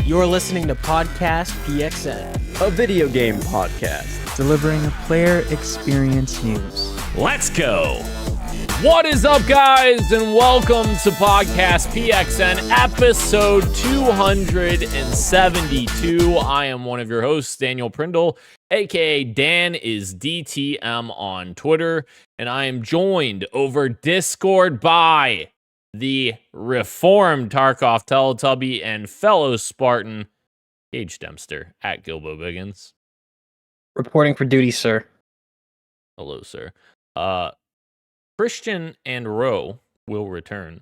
You're listening to Podcast PXN, a video game podcast, delivering player experience news. Let's go! What is up, guys, and welcome to Podcast PXN, episode 272. I am one of your hosts, Daniel Prindle, aka Dan is DTM on Twitter, and I am joined over Discord by the reformed Tarkov Teletubby and fellow Spartan, Gage Dempster, at Gilbo Biggins. reporting for duty, sir. Hello, sir. Christian and Roe will return,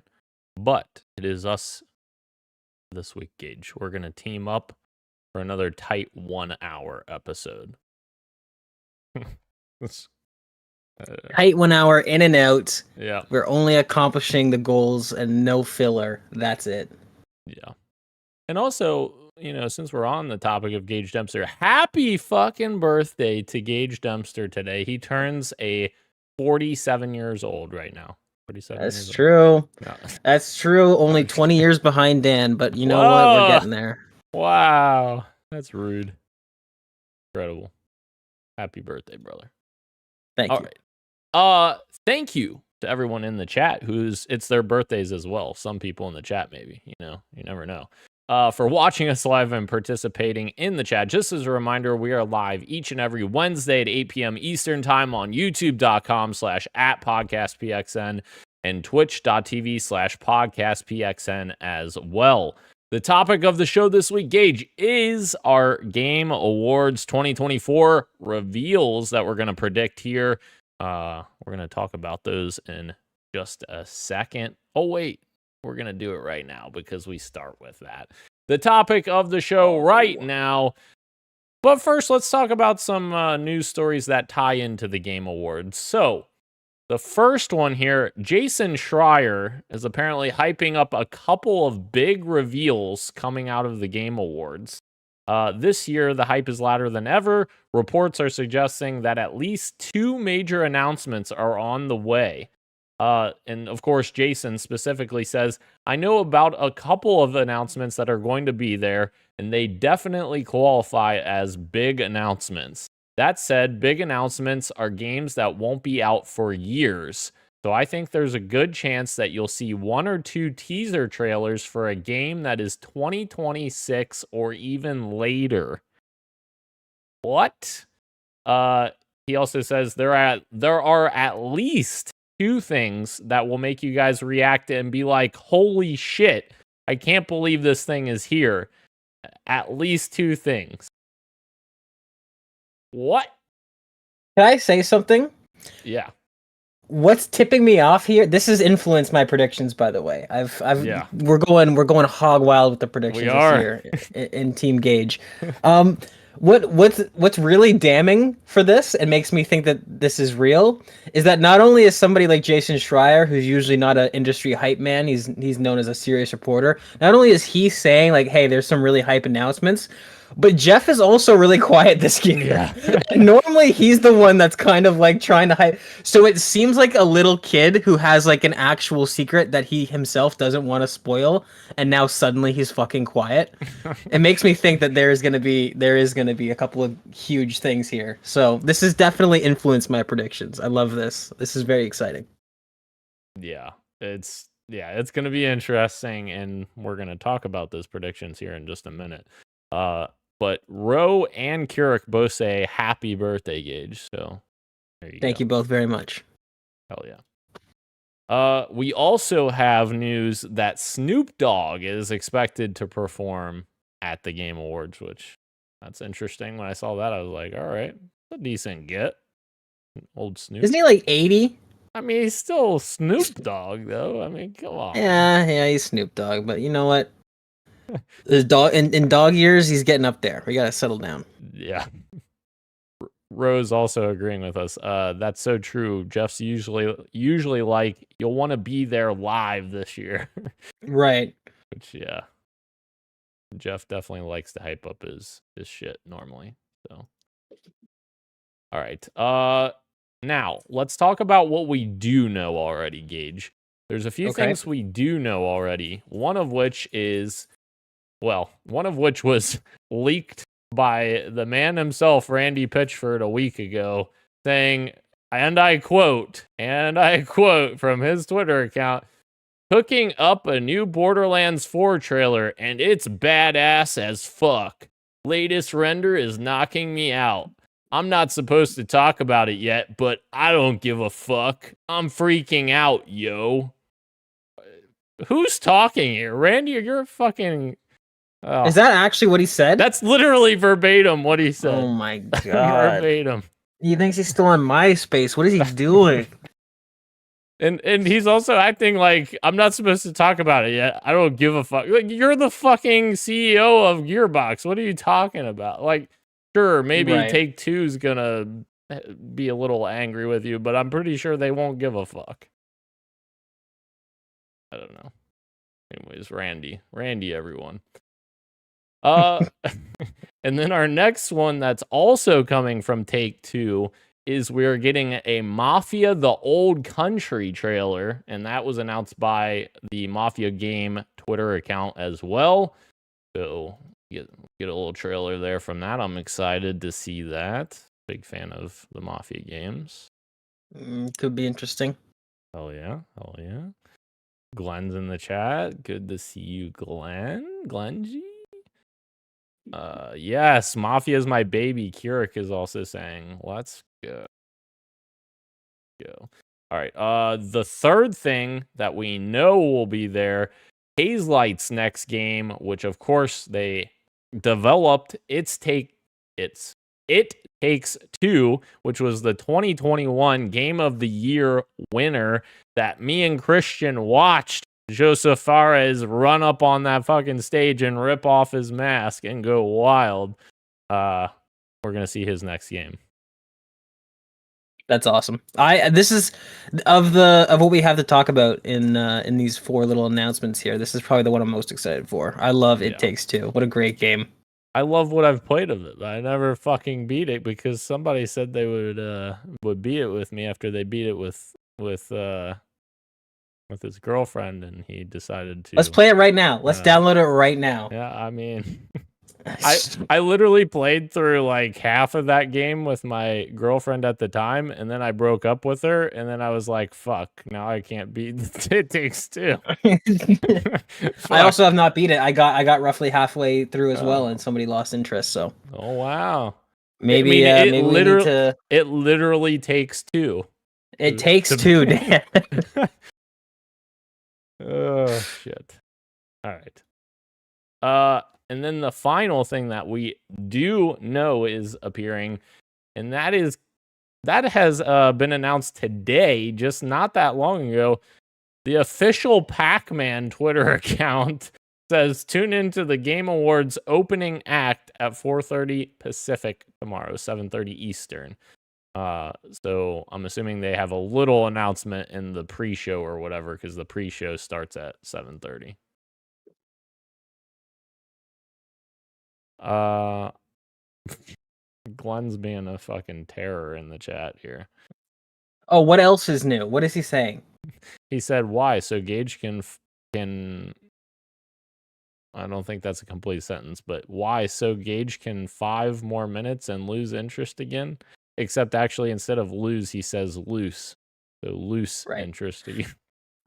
but it is us this week, Gage. We're going to team up for another tight 1 hour episode. Tight 1 hour in and out. Yeah. We're only accomplishing the goals and no filler. That's it. Yeah. And also, you know, since we're on the topic of Gage Dempster, happy fucking birthday to Gage Dempster today. He turns 47 years old right now. 47 That's years true. old. No. That's true. Only 20 years behind Dan, but you know what? We're getting there. Wow. That's rude. Incredible. Happy birthday, brother. Thank All you. right. Thank you to everyone in the chat it's their birthdays as well. Some people in the chat, maybe, you never know. For watching us live and participating in the chat. Just as a reminder, we are live each and every Wednesday at 8 p.m. Eastern time on youtube.com/@podcastpxn and twitch.tv/podcastpxn as well. The topic of the show this week, Gage, is our Game Awards 2024 reveals that we're going to predict here. We're going to talk about those in just a second. Oh, wait. We're going to do it right now because we start with that. The topic of the show right now. But first, let's talk about some news stories that tie into the Game Awards. So, the first one here, Jason Schreier is apparently hyping up a couple of big reveals coming out of the Game Awards. This year, the hype is louder than ever. Reports are suggesting that at least 2 major announcements are on the way. And of course, Jason specifically says, I know about a couple of announcements that are going to be there, and they definitely qualify as big announcements. That said, big announcements are games that won't be out for years. So I think there's a good chance that you'll see 1 or 2 teaser trailers for a game that is 2026 or even later. What? He also says there are at least 2 things that will make you guys react and be like, holy shit, I can't believe this thing is here. At least 2 things. What? Can I say something? Yeah. What's tipping me off here? This has influenced my predictions, by the way. Yeah. We're going hog wild with the predictions We are. this year in Team Gage. What's really damning for this and makes me think that this is real is that not only is somebody like Jason Schreier, who's usually not an industry hype man, he's known as a serious reporter. Not only is he saying like, "Hey, there's some really hype announcements," but Jeff is also really quiet this year. Yeah. Normally, he's the one that's kind of like trying to hype. So it seems like a little kid who has like an actual secret that he himself doesn't want to spoil, and now suddenly he's fucking quiet. It makes me think that there is gonna be a couple of huge things here. So this has definitely influenced my predictions. I love this. This is very exciting. Yeah. It's going to be interesting, and we're going to talk about those predictions here in just a minute. But Roe and Keurig both say happy birthday, Gage. So there you go. Thank you both very much. Hell yeah. We also have news that Snoop Dogg is expected to perform at the Game Awards, which that's interesting. When I saw that, I was like, all right, a decent get. Old Snoop. Isn't he like 80? I mean, he's still Snoop Dogg, though. I mean, come on. Yeah, he's Snoop Dogg, but you know what? His dog in dog years, he's getting up there. We gotta settle down. Yeah. Rose also agreeing with us. That's so true. Jeff's usually like, you'll want to be there live this year. Right. Which, yeah. Jeff definitely likes to hype up his shit normally. So, all right. Now let's talk about what we do know already, Gage. There's a few things we do know already. One of which is well, one of which was leaked by the man himself, Randy Pitchford, a week ago, saying, and I quote from his Twitter account, cooking up a new Borderlands 4 trailer, and it's badass as fuck. Latest render is knocking me out. I'm not supposed to talk about it yet, but I don't give a fuck. I'm freaking out, yo. Who's talking here? Randy, you're fucking... Oh, Is that actually what he said? that's literally verbatim what he said. Oh my god. Verbatim. He thinks he's still on MySpace. What is he doing? And he's also acting like I'm not supposed to talk about it yet. I don't give a fuck. Like, you're the fucking CEO of Gearbox. What are you talking about? Like, sure, maybe Right. Take-Two's gonna be a little angry with you, but I'm pretty sure they won't give a fuck. I don't know. Anyways, Randy, everyone. And then our next one that's also coming from Take-Two is we're getting a Mafia the Old Country trailer, and that was announced by the Mafia Game Twitter account as well. So get a little trailer there from that. I'm excited to see that. Big fan of the Mafia games. Could be interesting. Oh yeah. Glenn's in the chat. Good to see you, Glenn G. Yes, Mafia is my baby. Keurig is also saying, let's go. All right. The third thing that we know will be there, Hazelight's next game, which of course they developed. It Takes Two, which was the 2021 Game of the Year winner that me and Christian watched Joseph Fares run up on that fucking stage and rip off his mask and go wild. We're gonna see his next game. That's awesome. This is of what we have to talk about in these 4 little announcements here. This is probably the one I'm most excited for. I love It Takes Two. What a great game. I love what I've played of it. I never fucking beat it because somebody said they would beat it with me after they beat it with his girlfriend, and he decided to. Let's play it right now. Let's download it right now. Yeah, I mean, I literally played through like half of that game with my girlfriend at the time, and then I broke up with her, and then I was like, "Fuck! Now I can't beat It Takes Two." I also have not beat it. I got roughly halfway through as well, and somebody lost interest. So. Oh wow. Maybe maybe we need to. It literally takes two. It takes two, Dan. Oh shit. All right. And then the final thing that we do know is appearing, and that has been announced today, just not that long ago. The official Pac-Man Twitter account says tune into the Game Awards opening act at 4:30 Pacific tomorrow, 7:30 Eastern. So I'm assuming they have a little announcement in the pre-show or whatever, because the pre-show starts at 7:30. Glenn's being a fucking terror in the chat here. Oh, what else is new? What is he saying? He said, "Why? So Gage can." I don't think that's a complete sentence, but why? So Gage can 5 more minutes and lose interest again? Except actually, instead of lose, he says loose. So loose interest again.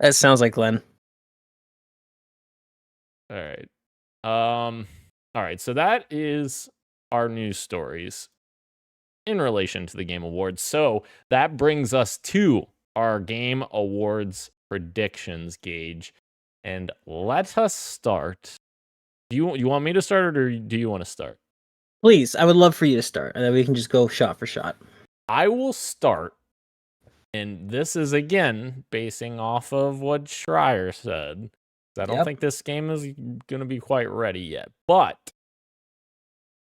That sounds like Glenn. All right. All right. So that is our news stories in relation to the Game Awards. So that brings us to our Game Awards predictions, Gage. And let us start. Do you want me to start, or do you want to start? Please, I would love for you to start, and then we can just go shot for shot. I will start, and this is again basing off of what Schreier said. I don't think this game is going to be quite ready yet, but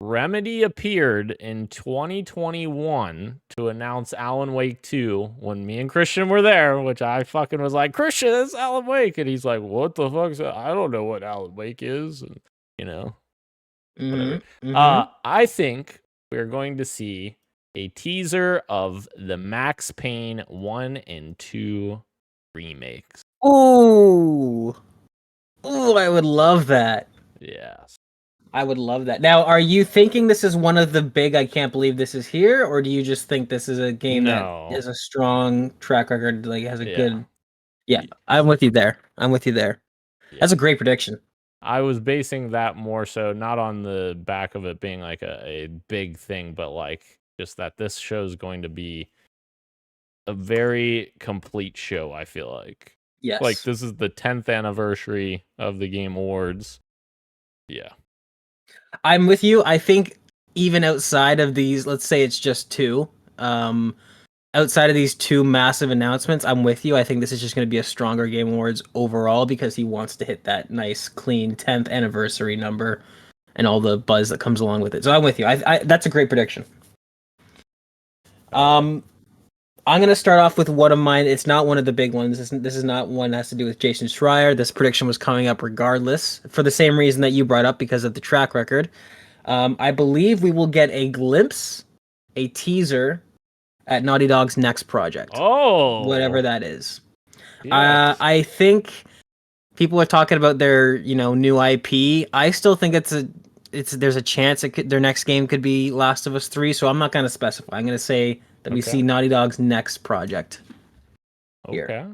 Remedy appeared in 2021 to announce Alan Wake 2 when me and Christian were there, which I fucking was like, Christian, it's Alan Wake. And he's like, what the fuck? I don't know what Alan Wake is. And, you know, whatever. I think we're going to see a teaser of the Max Payne 1 and 2 remakes. Ooh, I would love that. Yes. I would love that. Now, are you thinking this is one of the big I can't believe this is here, or do you just think this is a game that No. has a strong track record, like has a Yeah. good? Yeah, Y- I'm with you there. I'm with you there. That's Yeah. a great prediction. I was basing that more so not on the back of it being like a big thing, but like just that this show is going to be a very complete show, I feel like. Like Yes. this is the 10th anniversary of the Game Awards. Yeah. I'm with you. I think even outside of these, let's say it's just two, outside of these two massive announcements, I'm with you. I think this is just going to be a stronger Game Awards overall because he wants to hit that nice, clean 10th anniversary number and all the buzz that comes along with it. So I'm with you. That's a great prediction. I'm going to start off with one of mine. It's not one of the big ones. This is not one that has to do with Jason Schreier. This prediction was coming up regardless for the same reason that you brought up because of the track record. I believe we will get a glimpse, a teaser at Naughty Dog's next project. Oh. Whatever that is. Yes. I think people are talking about their, new IP. I still think there's a chance their next game could be Last of Us 3, so I'm not going to specify. I'm going to say that we see Naughty Dog's next project here. Okay.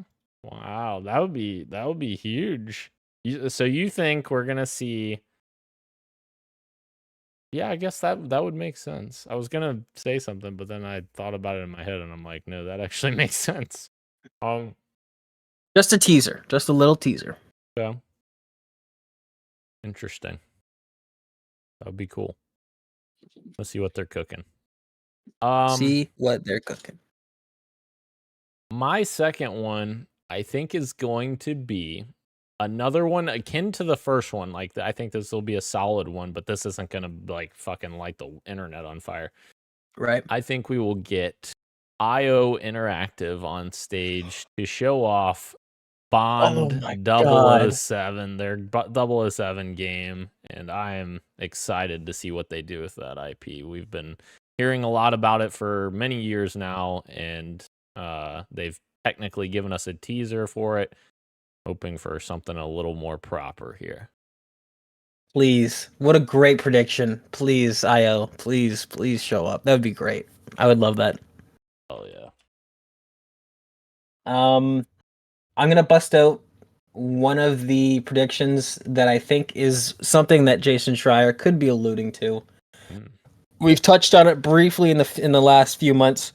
Wow, that would be huge. So you think we're gonna see? Yeah, I guess that would make sense. I was gonna say something, but then I thought about it in my head, and I'm like, no, that actually makes sense. Just a teaser, just a little teaser. Yeah. Interesting. That would be cool. Let's see what they're cooking. See what they're cooking. My second one, I think, is going to be another one akin to the first one. Like, I think this will be a solid one, but this isn't gonna like fucking light the internet on fire. Right. I think we will get IO Interactive on stage to show off Bond 007, their 007 game, and I am excited to see what they do with that IP. We've been hearing a lot about it for many years now, and they've technically given us a teaser for it, hoping for something a little more proper here. Please, what a great prediction. Please, IO, please show up. That would be great. I would love that. Oh yeah. I'm gonna bust out one of the predictions that I think is something that Jason Schreier could be alluding to. We've touched on it briefly in the last few months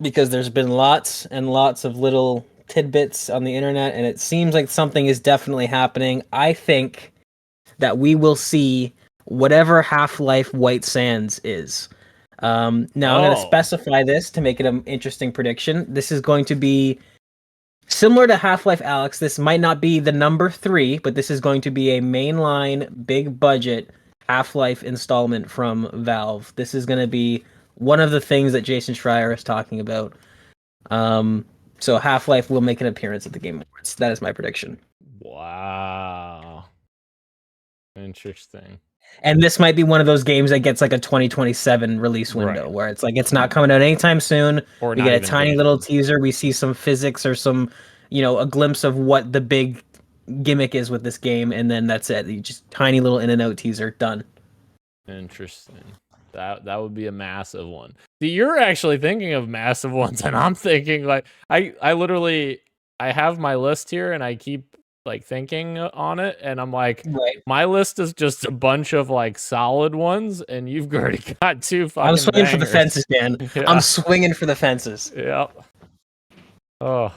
because there's been lots and lots of little tidbits on the internet, and it seems like something is definitely happening. I think that we will see whatever Half-Life White Sands is. Now I'm going to specify this to make it an interesting prediction. This is going to be similar to Half-Life Alyx. This might not be the number 3, but this is going to be a mainline, big budget Half-Life installment from Valve. This is going to be one of the things that Jason Schreier is talking about. So Half-Life will make an appearance at the Game Awards. That is my prediction. Wow. Interesting. And this might be one of those games that gets like a 2027 release window, where it's like it's not coming out anytime soon. Or we get a tiny little teaser. We see some physics or some, a glimpse of what the big gimmick is with this game, and then that's it. You just tiny little in and out teaser, done. Interesting. That would be a massive one. See, you're actually thinking of massive ones, and I'm thinking like I literally have my list here, and I keep like thinking on it, and I'm like, my list is just a bunch of like solid ones, and you've already got 2 fucking I'm swinging bangers. for the fences, Dan. Yeah. I'm swinging for the fences. Yeah. Oh.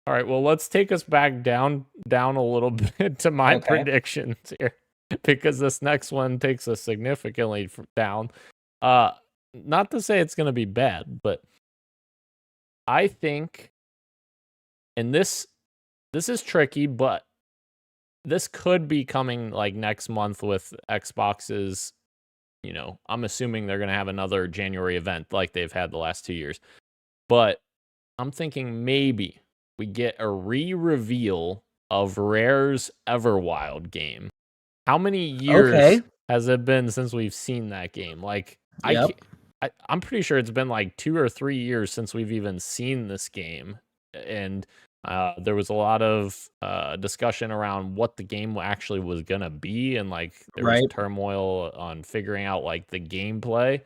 All right. Well, let's take us back down a little bit to my predictions here, because this next one takes us significantly down. Not to say it's going to be bad, but I think, and this is tricky, but this could be coming like next month with Xbox's, I'm assuming they're going to have another January event like they've had the last 2 years. But I'm thinking maybe we get a re-reveal of Rare's Everwild game. How many years has it been since we've seen that game? Like, I'm pretty sure it's been like 2 or 3 years since we've even seen this game. And There was a lot of discussion around what the game actually was gonna be, and like there was Right. turmoil on figuring out like the gameplay.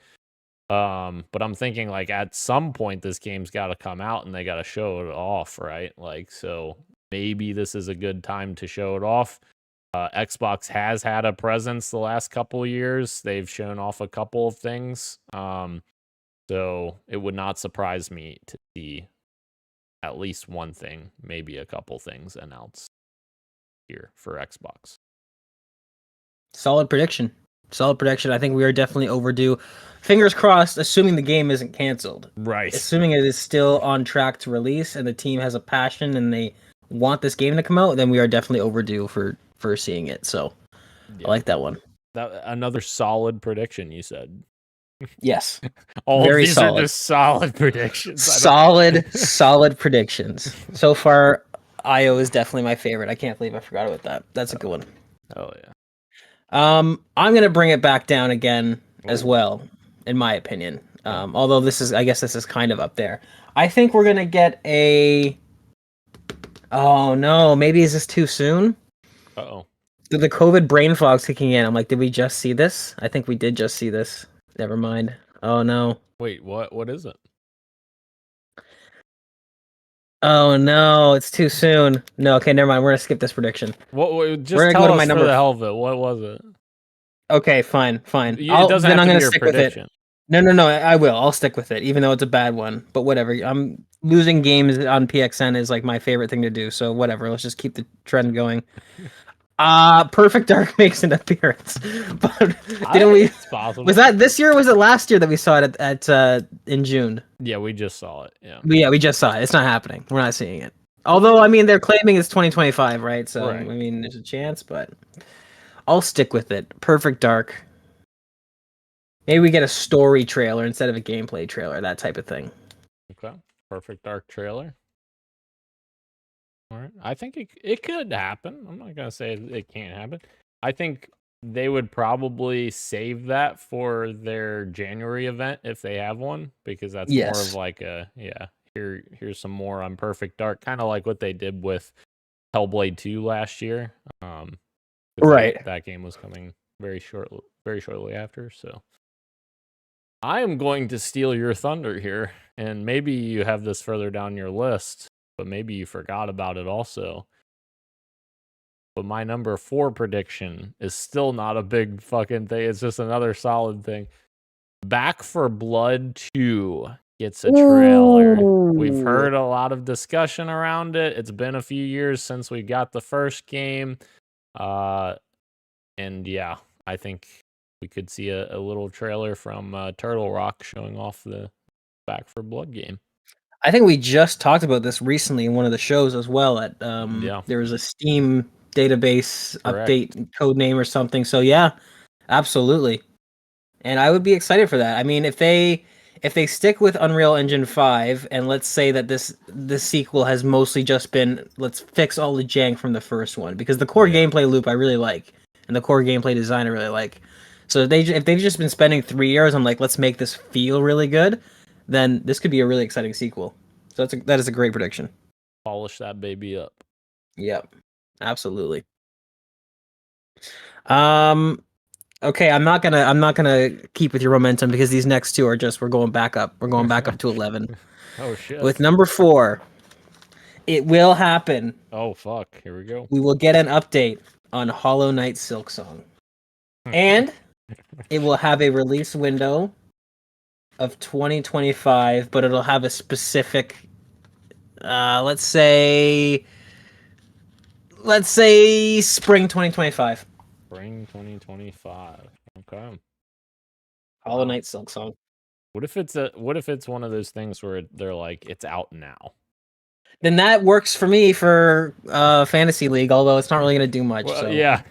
But I'm thinking like at some point this game's got to come out and they got to show it off, right? Like, so maybe this is a good time to show it off. Xbox has had a presence the last couple of years. They've shown off a couple of things. So it would not surprise me to see at least one thing, maybe a couple things announced here for Xbox. Solid prediction. Solid prediction. I think we are definitely overdue. Fingers crossed, assuming the game isn't canceled. Right. Assuming it is still on track to release and the team has a passion and they want this game to come out, then we are definitely overdue for seeing it. So Yeah. I like that one. That another solid prediction you said. Yes. All Very of these solid. are just solid predictions. Solid predictions. So far, IO is definitely my favorite. I can't believe I forgot about that. That's a good one. Oh yeah. I'm gonna bring it back down again as Ooh. well, in my opinion. Although I guess this is kind of up there. I think we're gonna get a. Oh no, maybe is this too soon? Uh-oh. The COVID brain fog's kicking in. I'm like, did we just see this? I think we did just see this. Never mind. Oh no. Wait, what is it? Oh no, it's too soon. No, okay, never mind. We're gonna skip this prediction. Just We're gonna tell go to us my for number. the hell of it. What was it? Okay, fine. It doesn't Then have I'm to be gonna your stick with it. prediction. No, I will. I'll stick with it, even though it's a bad one. But whatever. I'm losing games on PXN is like my favorite thing to do. So whatever. Let's just keep the trend going. Perfect Dark makes an appearance. But didn't we? It's possible. Was that this year or was it last year that we saw it at in June? Yeah, we just saw it. Yeah. We just saw it. It's not happening. We're not seeing it. Although I mean they're claiming it's 2025, right? So Right. I mean there's a chance, but I'll stick with it. Perfect Dark. Maybe we get a story trailer instead of a gameplay trailer, that type of thing. Okay. Perfect Dark trailer. All right. I think it could happen. I'm not gonna say it can't happen. I think they would probably save that for their January event if they have one, because that's more Yes. of like a here's some more on Perfect Dark, kind of like what they did with Hellblade 2 last year. 'Cause Right. that game was coming very shortly after. So I am going to steal your thunder here, and maybe you have this further down your list, but maybe you forgot about it also. But my number 4 prediction is still not a big fucking thing. It's just another solid thing. Back for Blood 2 gets a trailer. We've heard a lot of discussion around it. It's been a few years since we got the first game. And yeah, I think we could see a little trailer from Turtle Rock showing off the Back for Blood game. I think we just talked about this recently in one of the shows as well. Yeah. There was a Steam database Correct. update code name or something. So yeah, absolutely. And I would be excited for that. I mean, if they stick with Unreal Engine 5 and let's say that this sequel has mostly just been let's fix all the jank from the first one, because the core gameplay loop I really like and the core gameplay design I really like. So if they've just been spending 3 years on like let's make this feel really good, then this could be a really exciting sequel. So that is a great prediction. Polish that baby up. Yep. Absolutely. Okay, I'm not gonna keep with your momentum because these next two are just we're going back up. We're going back up to 11. Oh shit. With number 4, it will happen. Oh fuck, here we go. We will get an update on Hollow Knight Silksong. And it will have a release window of 2025, but it'll have a specific let's say spring 2025. Spring 2025. Okay. Hollow Knight Silksong. What if it's one of those things where they're like it's out now? Then that works for me for Fantasy League, although it's not really going to do much. Well, so. yeah,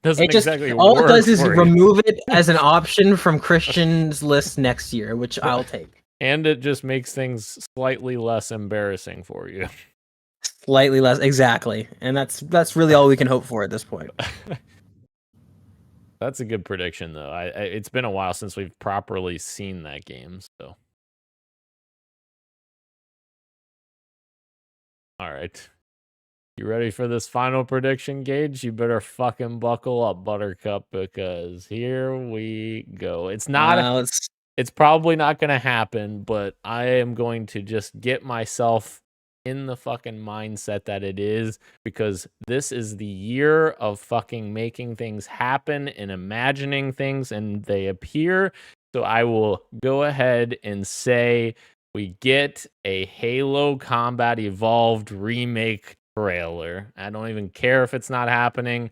doesn't exactly all work it does is for you. remove it as an option from Christian's list next year, which I'll take. And it just makes things slightly less embarrassing for you. Slightly less, exactly, and that's really all we can hope for at this point. That's a good prediction, though. It's been a while since we've properly seen that game, so. All right. You ready for this final prediction, Gage? You better fucking buckle up, Buttercup, because here we go. It's probably not going to happen, but I am going to just get myself in the fucking mindset that it is, because this is the year of fucking making things happen and imagining things, and they appear. So I will go ahead and say we get a Halo Combat Evolved remake trailer. I don't even care if it's not happening.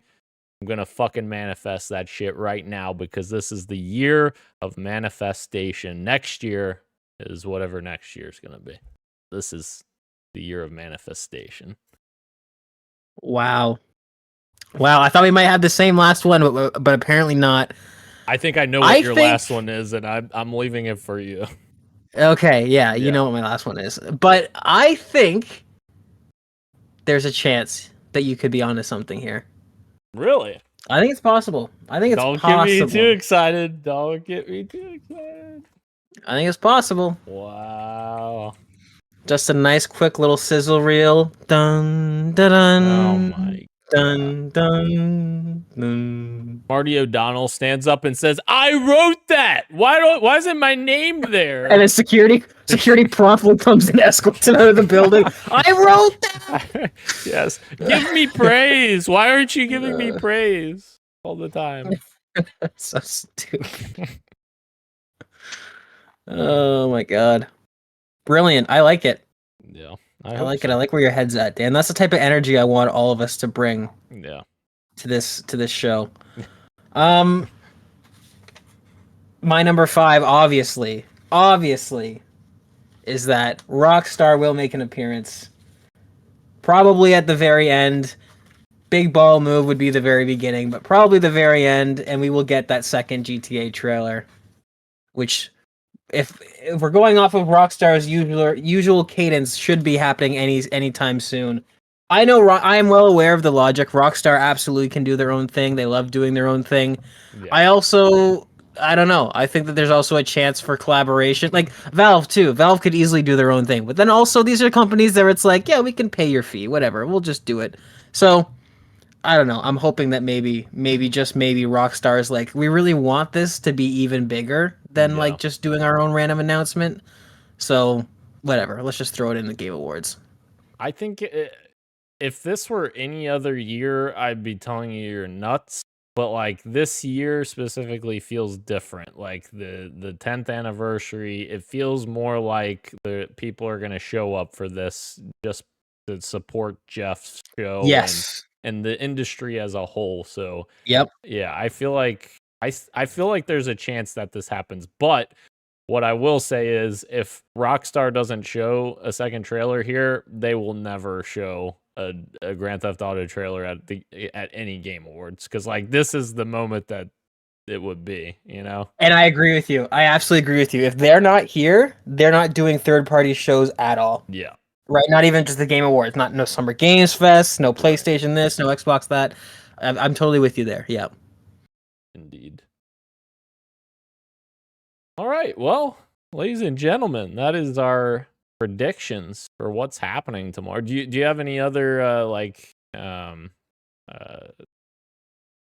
I'm going to fucking manifest that shit right now, because this is the year of manifestation. Next year is whatever next year is going to be. This is the year of manifestation. Wow. I thought we might have the same last one, but apparently not. I think I know what your last one is, and I'm leaving it for you. Okay, yeah, you know what my last one is. But I think there's a chance that you could be onto something here. Really? I think it's possible. Don't get me too excited. Don't get me too excited. I think it's possible. Wow. Just a nice, quick little sizzle reel. Dun, dun, dun. Oh my dun, dun, dun. Marty O'Donnell stands up and says, "I wrote that. Why isn't my name there?" And then security promptly comes and escorts him out of the building. I wrote that. Yes. Give me praise. Why aren't you giving me praise all the time? That's so stupid. Oh my god. Brilliant. I like it. Yeah. I like it. I like where your head's at, Dan. That's the type of energy I want all of us to bring. Yeah. To this show. My number 5, obviously, is that Rockstar will make an appearance. Probably at the very end. Big ball move would be the very beginning, but probably the very end, and we will get that second GTA trailer. Which, if we're going off of Rockstar's usual cadence, should be happening anytime soon. I know I am well aware of the logic. Rockstar absolutely can do their own thing. They love doing their own thing. Yeah. I don't know. I think that there's also a chance for collaboration. Like Valve too. Valve could easily do their own thing. But then also these are companies that it's like, yeah, we can pay your fee, whatever. We'll just do it. So I don't know. I'm hoping that maybe Rockstar is like, we really want this to be even bigger than like just doing our own random announcement. So whatever. Let's just throw it in the Game Awards. I think if this were any other year, I'd be telling you you're nuts. But like this year specifically feels different. Like the 10th anniversary, it feels more like the people are going to show up for this just to support Jeff's show. Yes. And the industry as a whole. So yep. Yeah, I feel like there's a chance that this happens. But what I will say is, if Rockstar doesn't show a second trailer here, they will never show a Grand Theft Auto trailer at any Game Awards, because like this is the moment that it would be, you know. And I agree with you. I absolutely agree with you. If they're not here, they're not doing third-party shows at all. Yeah. Right. Not even just the Game Awards. No Summer Games Fest. No PlayStation this. No Xbox that. I'm totally with you there. Yeah. Indeed. All right. Well, ladies and gentlemen, that is our predictions for what's happening tomorrow. Do you have any other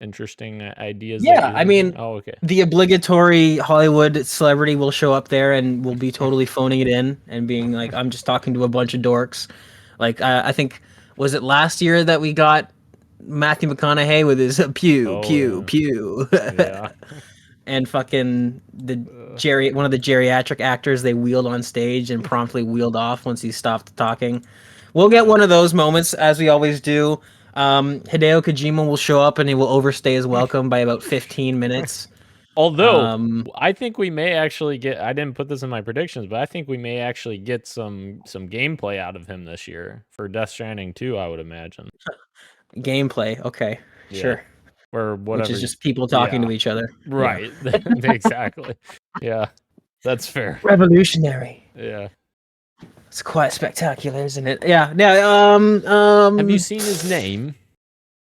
interesting ideas? Yeah, I mean, okay. The obligatory Hollywood celebrity will show up there and will be totally phoning it in and being like, I'm just talking to a bunch of dorks. Like, I think, was it last year that we got Matthew McConaughey with his pew. Yeah. And fucking one of the geriatric actors they wheeled on stage and promptly wheeled off once he stopped talking. We'll get one of those moments, as we always do. Hideo Kojima will show up and he will overstay his welcome by about 15 minutes. Although I think we may actually get, I didn't put this in my predictions, but I think we may actually get some gameplay out of him this year for Death Stranding 2, I would imagine. Gameplay, okay, yeah. Sure. Or whatever. Which is just people talking to each other. Right. Yeah. Exactly. Yeah. That's fair. Revolutionary. Yeah. It's quite spectacular, isn't it? Yeah. Yeah. Have you seen his name?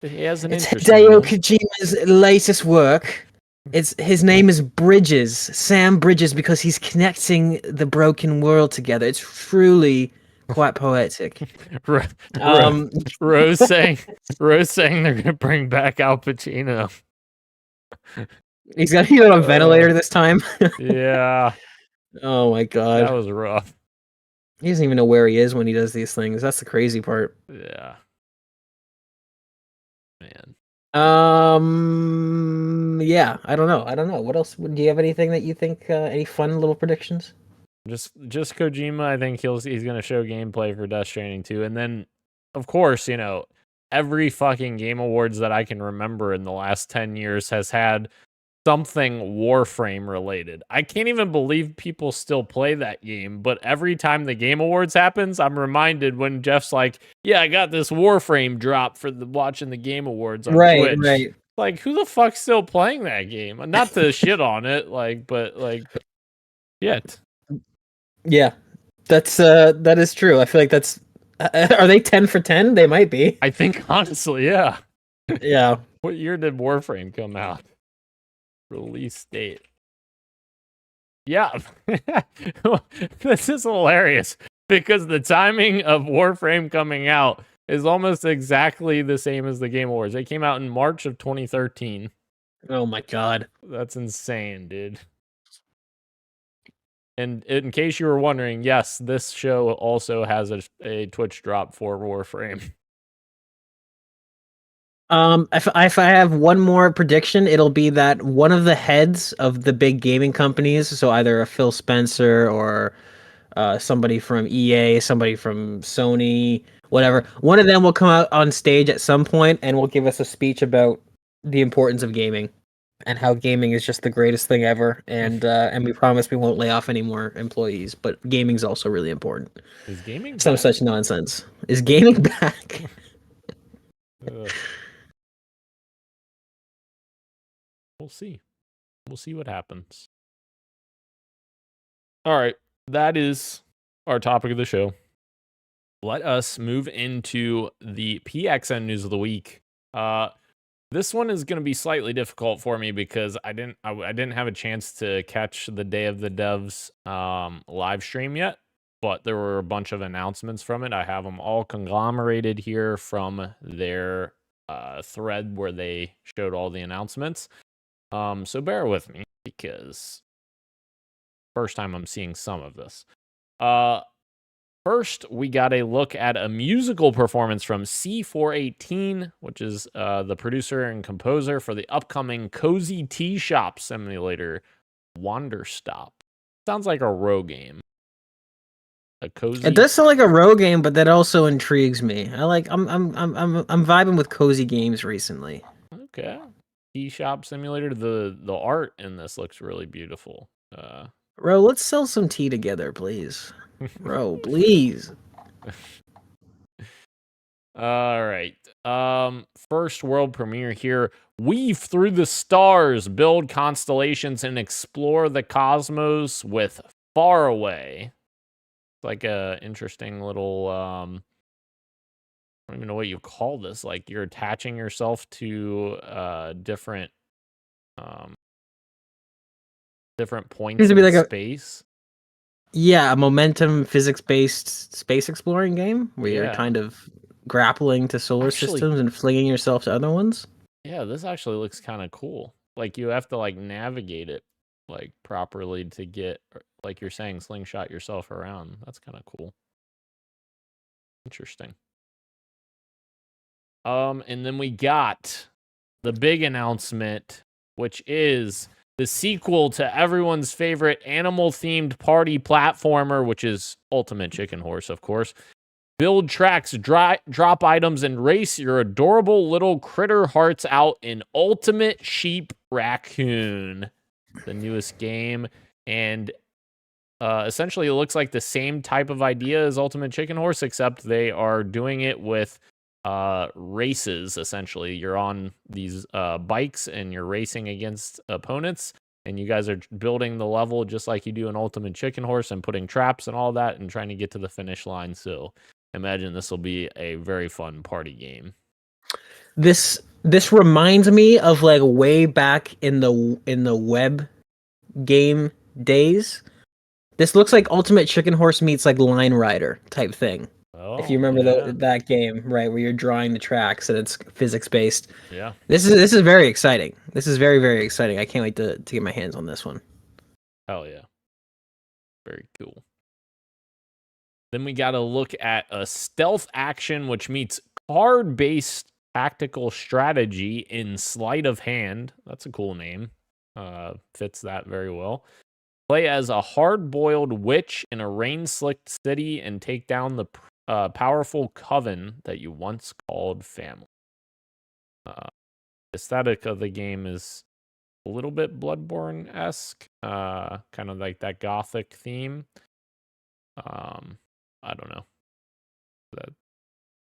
He has an interesting Hideo Kojima's latest work. His name is Bridges, Sam Bridges, because he's connecting the broken world together. It's truly Quite poetic. Ro- Um, Rose saying they're gonna bring back Al Pacino. he's on a ventilator this time. Yeah, Oh my that god. was rough. He doesn't even know where he is when he does these things. That's the crazy part. Yeah, man. Yeah, I don't know. What else? Do you have anything that you think? Any fun little predictions? Just Kojima. I think he's gonna show gameplay for Death Stranding 2, and then, of course, every fucking Game Awards that I can remember in the last 10 years has had something Warframe related. I can't even believe people still play that game, but every time the Game Awards happens, I'm reminded when Jeff's like, "Yeah, I got this Warframe drop for watching the Game Awards on Twitch." Right. Like, who the fuck's still playing that game? Not to shit on it, but yet. Yeah, that is true. I feel like that's. Are they 10 for 10? They might be. I think honestly, yeah. Yeah. What year did Warframe come out? Release date. Yeah. This is hilarious because the timing of Warframe coming out is almost exactly the same as the Game Awards. It came out in March of 2013. Oh my god. That's insane, dude. And in case you were wondering, yes, this show also has a Twitch drop for Warframe. If I have one more prediction, it'll be that one of the heads of the big gaming companies, so either a Phil Spencer or somebody from EA, somebody from Sony, whatever, one of them will come out on stage at some point and will give us a speech about the importance of gaming and how gaming is just the greatest thing ever. And we promise we won't lay off any more employees, but gaming's also really important. Is gaming Some back? such nonsense. Is gaming back? We'll see. We'll see what happens. All right. That is our topic of the show. Let us move into the PXN news of the week. This one is going to be slightly difficult for me because I didn't have a chance to catch the Day of the Devs live stream yet, but there were a bunch of announcements from it. I have them all conglomerated here from their thread where they showed all the announcements. So bear with me because first time I'm seeing some of this. First, we got a look at a musical performance from C418, which is the producer and composer for the upcoming Cozy Tea Shop simulator, Wanderstop. Sounds like a row game. A cozy. It does sound like a row game, but that also intrigues me. I'm vibing with cozy games recently. Okay. Tea Shop simulator. The art in this looks really beautiful. Bro, let's sell some tea together, please. Bro, please. All right. First world premiere here. Weave through the stars, build constellations, and explore the cosmos with Far Away. It's like a interesting little I don't even know what you call this. Like you're attaching yourself to different points Seems to be in like space. a momentum physics-based space exploring game where you're Yeah. kind of grappling to solar systems and flinging yourself to other ones. Yeah, this actually looks kind of cool. Like you have to like navigate it like properly to get, like you're saying, slingshot yourself around. That's kind of cool. Interesting. And then we got the big announcement, which is the sequel to everyone's favorite animal-themed party platformer, which is Ultimate Chicken Horse, of course. Build tracks, drop items, and race your adorable little critter hearts out in Ultimate Sheep Raccoon, the newest game. And essentially, it looks like the same type of idea as Ultimate Chicken Horse, except they are doing it with races. Essentially, you're on these bikes and you're racing against opponents, and you guys are building the level just like you do in Ultimate Chicken Horse and putting traps and all that and trying to get to the finish line. So imagine this will be a very fun party game. This reminds me of like way back in the web game days This looks like Ultimate Chicken Horse meets like Line Rider type thing. Oh, If you remember yeah. that game, right, where you're drawing the tracks and it's physics based. Yeah. This is very exciting. This is very, very exciting. I can't wait to get my hands on this one. Hell yeah. Very cool. Then we got to look at a stealth action, which meets card-based tactical strategy in sleight of hand. That's a cool name. Fits that very well. Play as a hard-boiled witch in a rain-slicked city and take down the powerful coven that you once called family. Aesthetic of the game is a little bit Bloodborne-esque, kind of like that gothic theme. I don't know.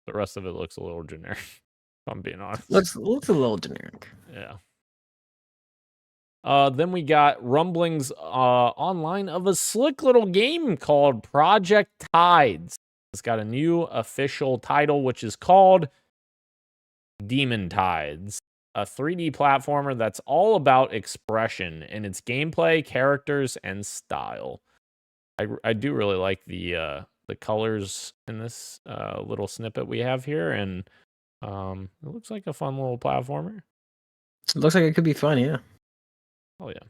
The rest of it looks a little generic, if I'm being honest. Looks a little generic. Yeah. Then we got rumblings online of a slick little game called Project Tides. It's got a new official title, which is called Demon Tides, a 3D platformer that's all about expression in its gameplay, characters, and style. I do really like the colors in this little snippet we have here, and it looks like a fun little platformer. It looks like it could be fun, yeah. Oh yeah.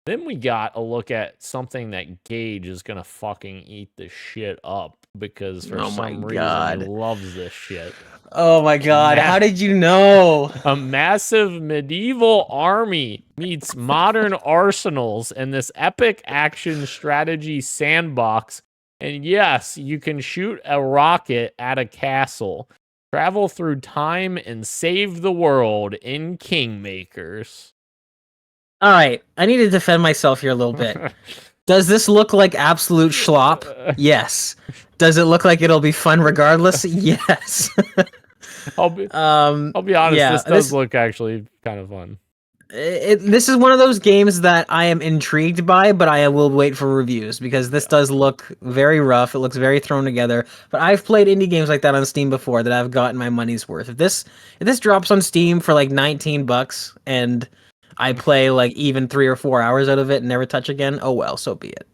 Then we got a look at something that Gage is gonna fucking eat the shit up because for some reason he loves this shit. Oh my god, how did you know? A massive medieval army meets modern arsenals in this epic action strategy sandbox. And yes, you can shoot a rocket at a castle, travel through time, and save the world in Kingmakers. All right, I need to defend myself here a little bit. Does this look like absolute schlop? Yes. Does it look like it'll be fun regardless? Yes. I'll be honest, yeah, this does look actually kind of fun. This is one of those games that I am intrigued by, but I will wait for reviews because this does look very rough. It looks very thrown together. But I've played indie games like that on Steam before that I've gotten my money's worth. If this drops on Steam for like $19 and I play like even 3 or 4 hours out of it and never touch again, oh well, so be it.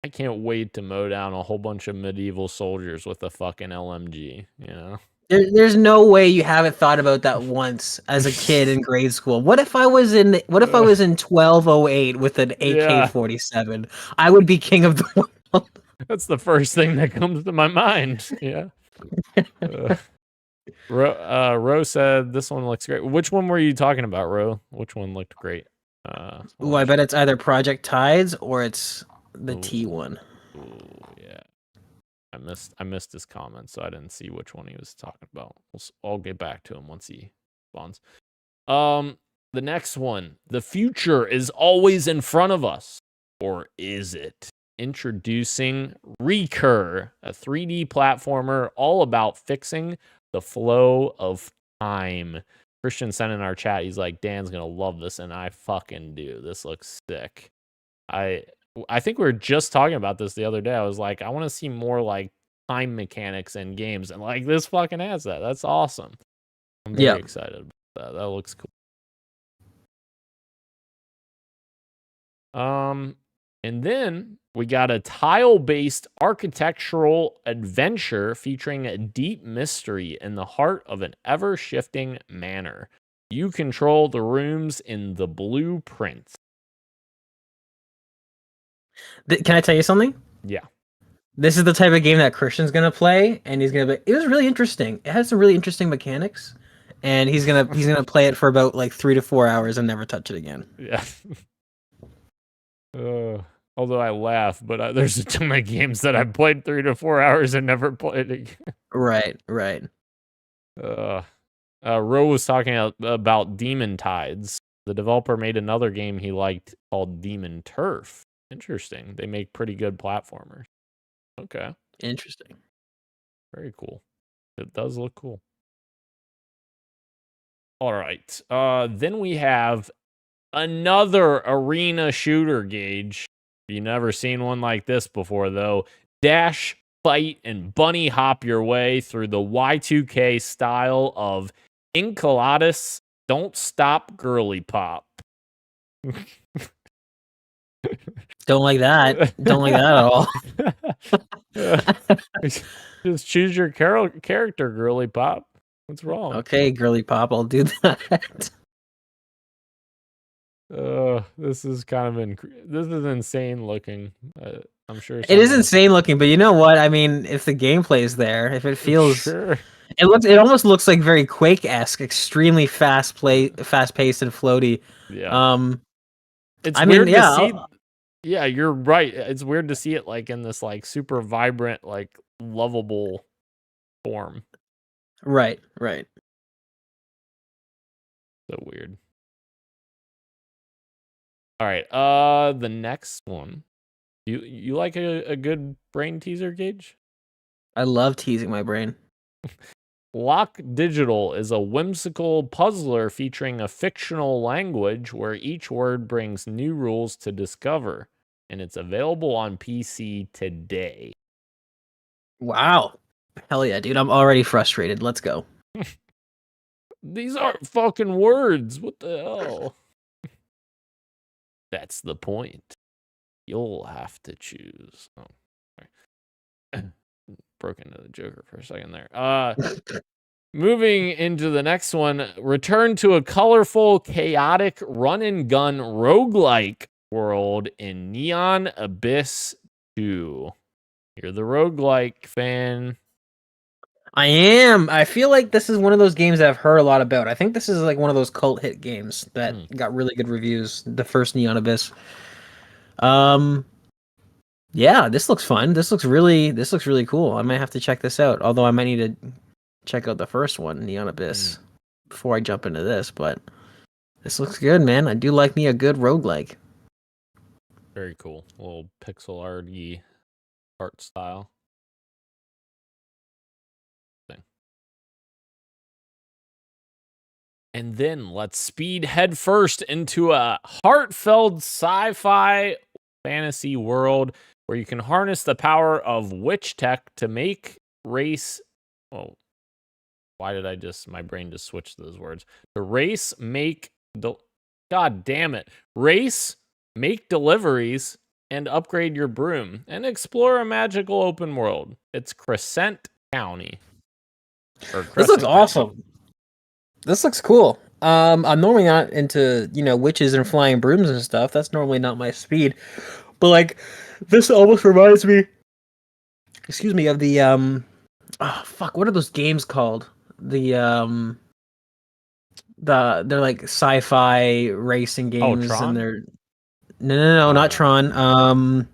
I can't wait to mow down a whole bunch of medieval soldiers with a fucking LMG, you know? There's no way you haven't thought about that once as a kid in grade school. What if I was in 1208 with an AK-47? I would be king of the world. That's the first thing that comes to my mind. Yeah. Ro said this one looks great. Which one were you talking about, Ro? Which one looked great? Ooh, I bet it's either Project Tides or it's the T one. Ooh, yeah. I missed his comment, so I didn't see which one he was talking about. I'll get back to him once he spawns. The next one. The future is always in front of us. Or is it? Introducing Recur, a 3D platformer all about fixing the flow of time. Christian sent in our chat, he's like, Dan's gonna love this, and I fucking do. This looks sick. I think we were just talking about this the other day. I was like, I want to see more like time mechanics in games, and like this fucking has that. That's awesome. I'm very excited about that. That looks cool. And then we got a tile-based architectural adventure featuring a deep mystery in the heart of an ever-shifting manor. You control the rooms in the blueprint. Can I tell you something? Yeah. This is the type of game that Christian's gonna play, and he's gonna be. It was really interesting. It has some really interesting mechanics, and he's gonna play it for about like 3 to 4 hours and never touch it again. Yeah. Although I laugh, but there's a ton of games that I played 3 to 4 hours and never played again. Right. Ro was talking about Demon Tides. The developer made another game he liked called Demon Turf. Interesting. They make pretty good platformers. Okay. Interesting. Very cool. It does look cool. All right. Then we have another arena shooter, Gage. You've never seen one like this before, though. Dash, fight, and bunny hop your way through the Y2K style of Enceladus Don't Stop Girly Pop. Don't like that. Don't like that at all. Just choose your character, girly pop. What's wrong? Okay, girly pop, I'll do that. This is kind of this is insane looking. I'm sure It is someone- insane looking, but you know what? I mean, if the gameplay is there, if it feels, sure. it almost looks like very Quake-esque, extremely fast paced and floaty. Yeah. It's I weird mean, yeah, to see. Yeah, you're right. It's weird to see it like in this like super vibrant, like lovable form. right. So weird. All right. The next one. You like a good brain teaser, Gage? I love teasing my brain. Lock Digital is a whimsical puzzler featuring a fictional language where each word brings new rules to discover, and it's available on PC today. Wow, hell yeah, dude! I'm already frustrated. Let's go. These aren't fucking words. What the hell? That's the point. You'll have to choose. Oh, sorry. Broke into the Joker for a second there. Moving into the next one, return to a colorful, chaotic run-and-gun roguelike world in Neon Abyss 2. You're the roguelike fan. I am. I feel like this is one of those games that I've heard a lot about. I think this is like one of those cult hit games that got really good reviews. The first Neon Abyss. Yeah, this looks fun. This looks really cool. I might have to check this out. Although I might need to check out the first one, Neon Abyss, before I jump into this. But this looks good, man. I do like me a good roguelike. Very cool. A little pixel arty art style. And then let's speed headfirst into a heartfelt sci-fi fantasy world where you can harness the power of witch tech to make race. Oh, why did my brain just switch those words? To race, God damn it. Race, make deliveries, and upgrade your broom, and explore a magical open world. It's Crescent County. This looks awesome. This looks cool. I'm normally not into, witches and flying brooms and stuff. That's normally not my speed. But like this almost reminds me of the what are those games called? They're like sci-fi racing games Tron? and they're no, not Tron.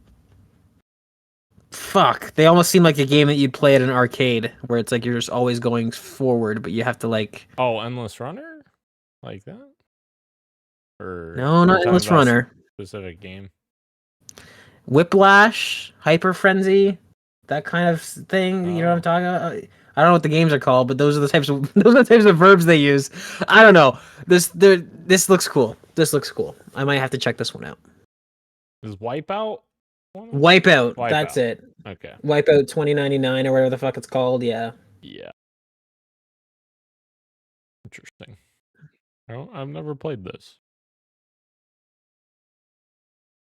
They almost seem like a game that you'd play at an arcade where it's like you're just always going forward, but you have to like Endless Runner? Like that? Or no, not Endless Runner. Specific game. Whiplash, Hyper Frenzy, that kind of thing. You know what I'm talking about? I don't know what the games are called, but those are the types of verbs they use. I don't know. This looks cool. This looks cool. I might have to check this one out. Is Wipeout? Wipeout. That's it. Okay. Wipeout 2099 or whatever the fuck it's called. Yeah. Yeah. Interesting. I've never played this.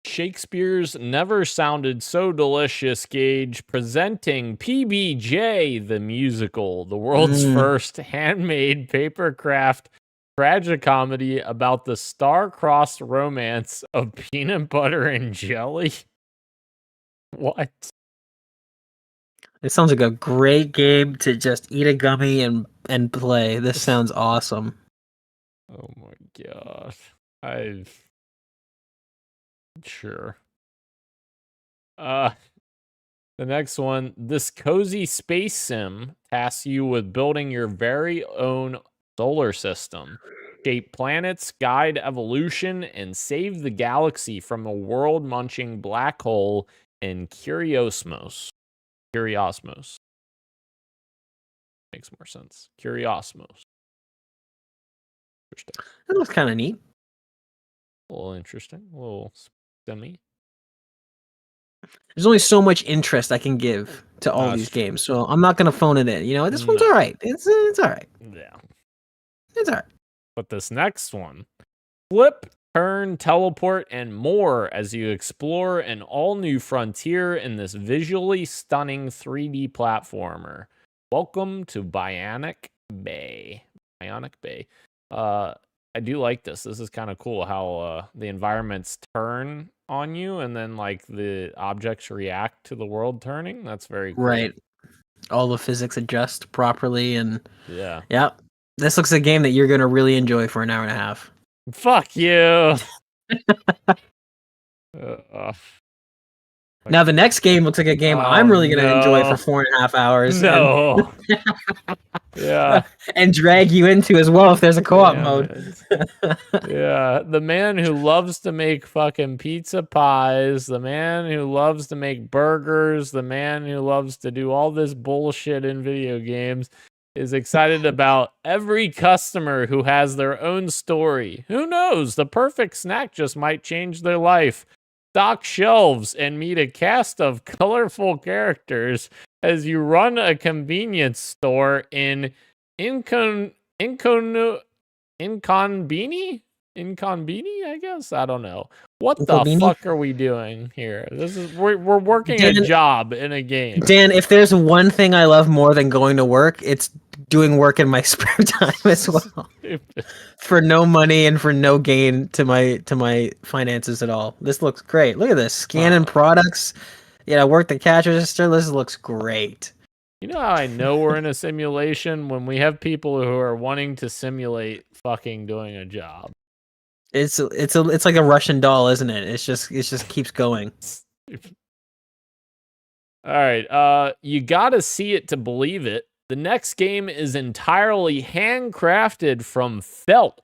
Shakespeare's Never Sounded So Delicious, Gage, presenting PBJ the Musical, the world's first handmade papercraft tragicomedy about the star-crossed romance of peanut butter and jelly. What? It sounds like a great game to just eat a gummy and play. This sounds awesome. Oh my gosh. Sure. The next one, this cozy space sim tasks you with building your very own solar system, shape planets, guide evolution, and save the galaxy from a world-munching black hole in Curiosmos. Makes more sense. Curiosmos. Interesting. That looks kind of neat. A little interesting. A little semi. There's only so much interest I can give to all these games, so I'm not gonna phone it in. This one's all right. It's all right. Yeah. It's all right. But this next one, flip turn, teleport, and more as you explore an all-new frontier in this visually stunning 3D platformer. Welcome to Bionic Bay. Bionic Bay. I do like this. This is kind of cool how the environments turn on you and then like the objects react to the world turning. That's very cool. Right. All the physics adjust properly, and Yeah. Yep. This looks like a game that you're going to really enjoy for an hour and a half. Fuck you. Now, the next game looks like a game I'm really going to enjoy for 4.5 hours. No. Yeah. And drag you into as well if there's a co-op mode. Yeah. The man who loves to make fucking pizza pies, the man who loves to make burgers, the man who loves to do all this bullshit in video games is excited about every customer who has their own story. Who knows? The perfect snack just might change their life. Stock shelves and meet a cast of colorful characters as you run a convenience store in Inconbini, I guess. I don't know. What the fuck are we doing here? We're working a job in a game. Dan, if there's one thing I love more than going to work, it's doing work in my spare time as well. For no money and for no gain to my finances at all. This looks great. Look at this. Scanning products. Work the cash register. This looks great. You know how I know we're in a simulation? When we have people who are wanting to simulate fucking doing a job. It's like a Russian doll, isn't it? It just keeps going. All right. You gotta see it to believe it. The next game is entirely handcrafted from felt.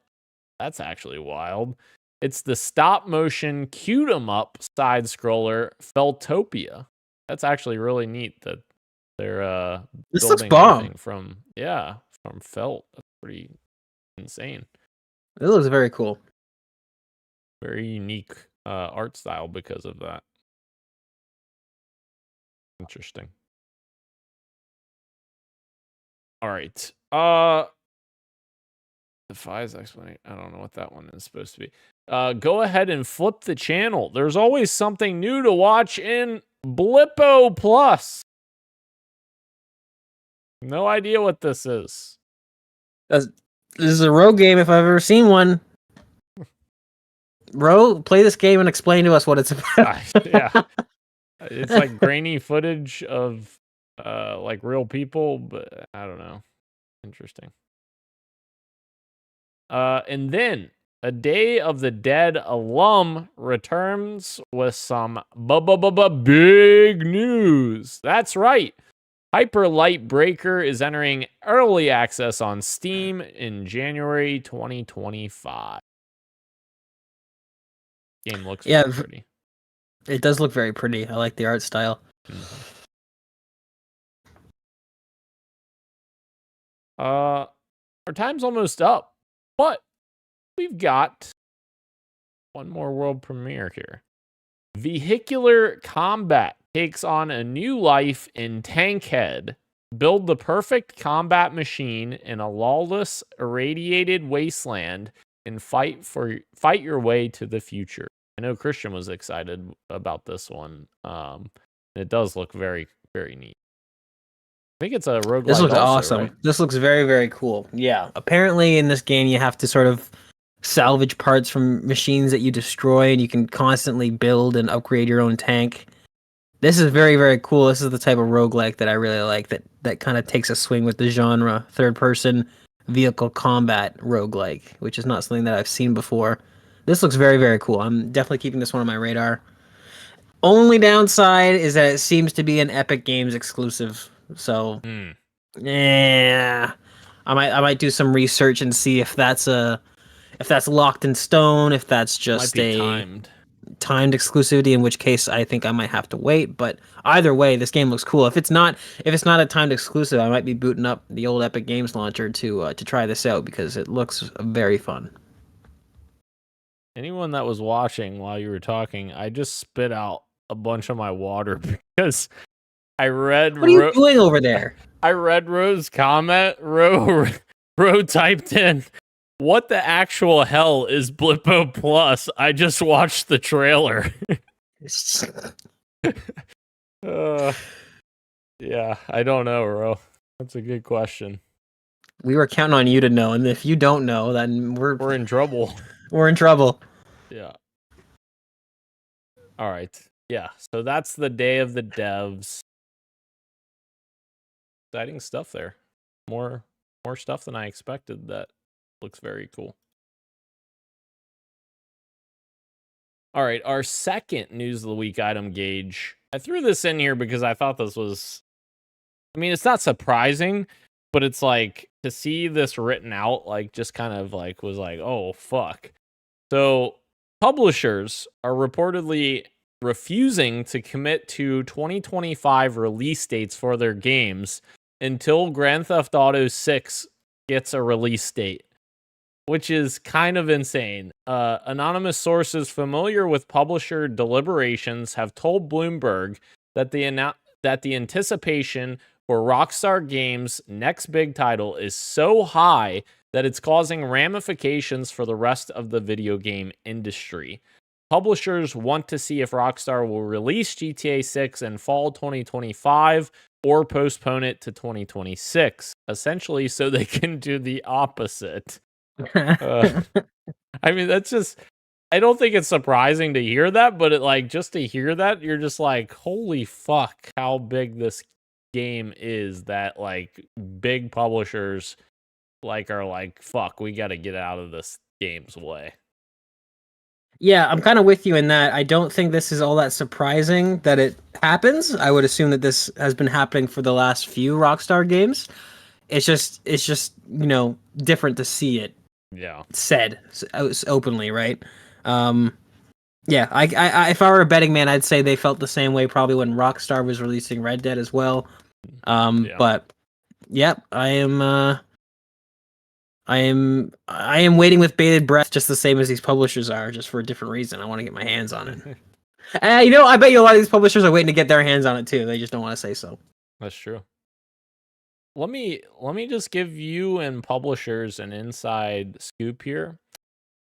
That's actually wild. It's the stop motion cute 'em up side scroller Feltopia. That's actually really neat that they're this looks building bomb from felt. That's pretty insane. It looks very cool. Very unique art style because of that. Interesting. All right. Defies explanation. I don't know what that one is supposed to be. Go ahead and flip the channel. There's always something new to watch in Blippo Plus. No idea what this is. This is a Rogue game if I've ever seen one. Rogue, play this game and explain to us what it's about. Yeah. It's like grainy footage of like real people, but I don't know. Interesting. And then a Day of the Dead alum returns with some big news. That's right. Hyper Light Breaker is entering early access on Steam in January 2025. Game looks very pretty. It does look very pretty. I like the art style. Our time's almost up, but we've got one more world premiere here. Vehicular Combat takes on a new life in Tankhead. Build the perfect combat machine in a lawless, irradiated wasteland and fight your way to the future. I know Christian was excited about this one. It does look very, very neat. I think it's a roguelike. This looks also, awesome. right? This looks very, very cool. Yeah. Apparently in this game you have to sort of salvage parts from machines that you destroy, and you can constantly build and upgrade your own tank. This is very, very cool. This is the type of roguelike that I really like, that kind of takes a swing with the genre. Third-person vehicle combat roguelike, which is not something that I've seen before. This looks very, very cool. I'm definitely keeping this one on my radar. Only downside is that it seems to be an Epic Games exclusive. So, yeah, I might do some research and see if that's locked in stone, if that's just timed exclusivity, in which case I think I might have to wait. But either way, this game looks cool. If it's not a timed exclusive, I might be booting up the old Epic Games launcher to try this out, because it looks very fun. Anyone that was watching while you were talking, I just spit out a bunch of my water because I read. What are you doing over there? I read Ro's comment. Ro typed in, What the actual hell is Blippo Plus? I just watched the trailer. Yeah, I don't know, Ro. That's a good question. We were counting on you to know, and if you don't know, then We're in trouble. we're in trouble. Yeah. All right. Yeah. So that's the day of the devs. Exciting stuff there. More stuff than I expected. That looks very cool. All right, our second news of the week item, Gage. I threw this in here because I thought this was, I mean, it's not surprising, but it's like to see this written out, like just kind of like was like, oh, fuck. So publishers are reportedly refusing to commit to 2025 release dates for their games until Grand Theft Auto 6 gets a release date, which is kind of insane. Anonymous sources familiar with publisher deliberations have told Bloomberg that the anticipation for Rockstar Games' next big title is so high that it's causing ramifications for the rest of the video game industry. Publishers want to see if Rockstar will release GTA 6 in fall 2025 or postpone it to 2026, essentially so they can do the opposite. I mean, that's just, I don't think it's surprising to hear that, but just to hear that, you're just like, holy fuck, how big this game is that like big publishers are like, fuck, we got to get out of this game's way. Yeah, I'm kind of with you in that. I don't think this is all that surprising that it happens. I would assume that this has been happening for the last few Rockstar games. It's just different to see it said openly, right? Yeah, I if I were a betting man, I'd say they felt the same way probably when Rockstar was releasing Red Dead as well. But yep, I am waiting with bated breath, just the same as these publishers are, just for a different reason. I want to get my hands on it. And I bet you a lot of these publishers are waiting to get their hands on it too. They just don't want to say so. That's true. Let me just give you and publishers an inside scoop here.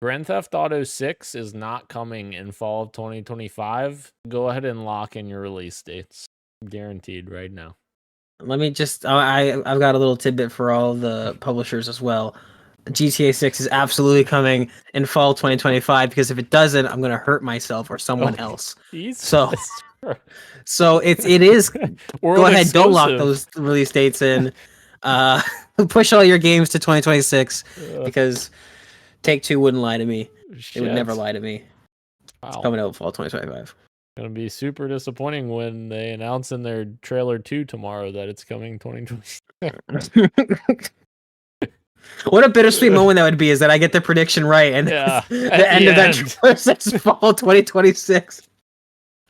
Grand Theft Auto 6 is not coming in fall of 2025. Go ahead and lock in your release dates. Guaranteed right now. Let me just, I've got a little tidbit for all the publishers as well. GTA 6 is absolutely coming in fall 2025, because if it doesn't, I'm going to hurt myself or someone else. Jesus. So it is, go ahead, exclusive. Don't lock those release dates in. Push all your games to 2026, because Take-Two wouldn't lie to me. Shit. They would never lie to me. Wow. It's coming out fall 2025. Gonna be super disappointing when they announce in their trailer 2 tomorrow that it's coming 2026. What a bittersweet moment that would be, is that I get the prediction right, and the end of that trailer says fall 2026.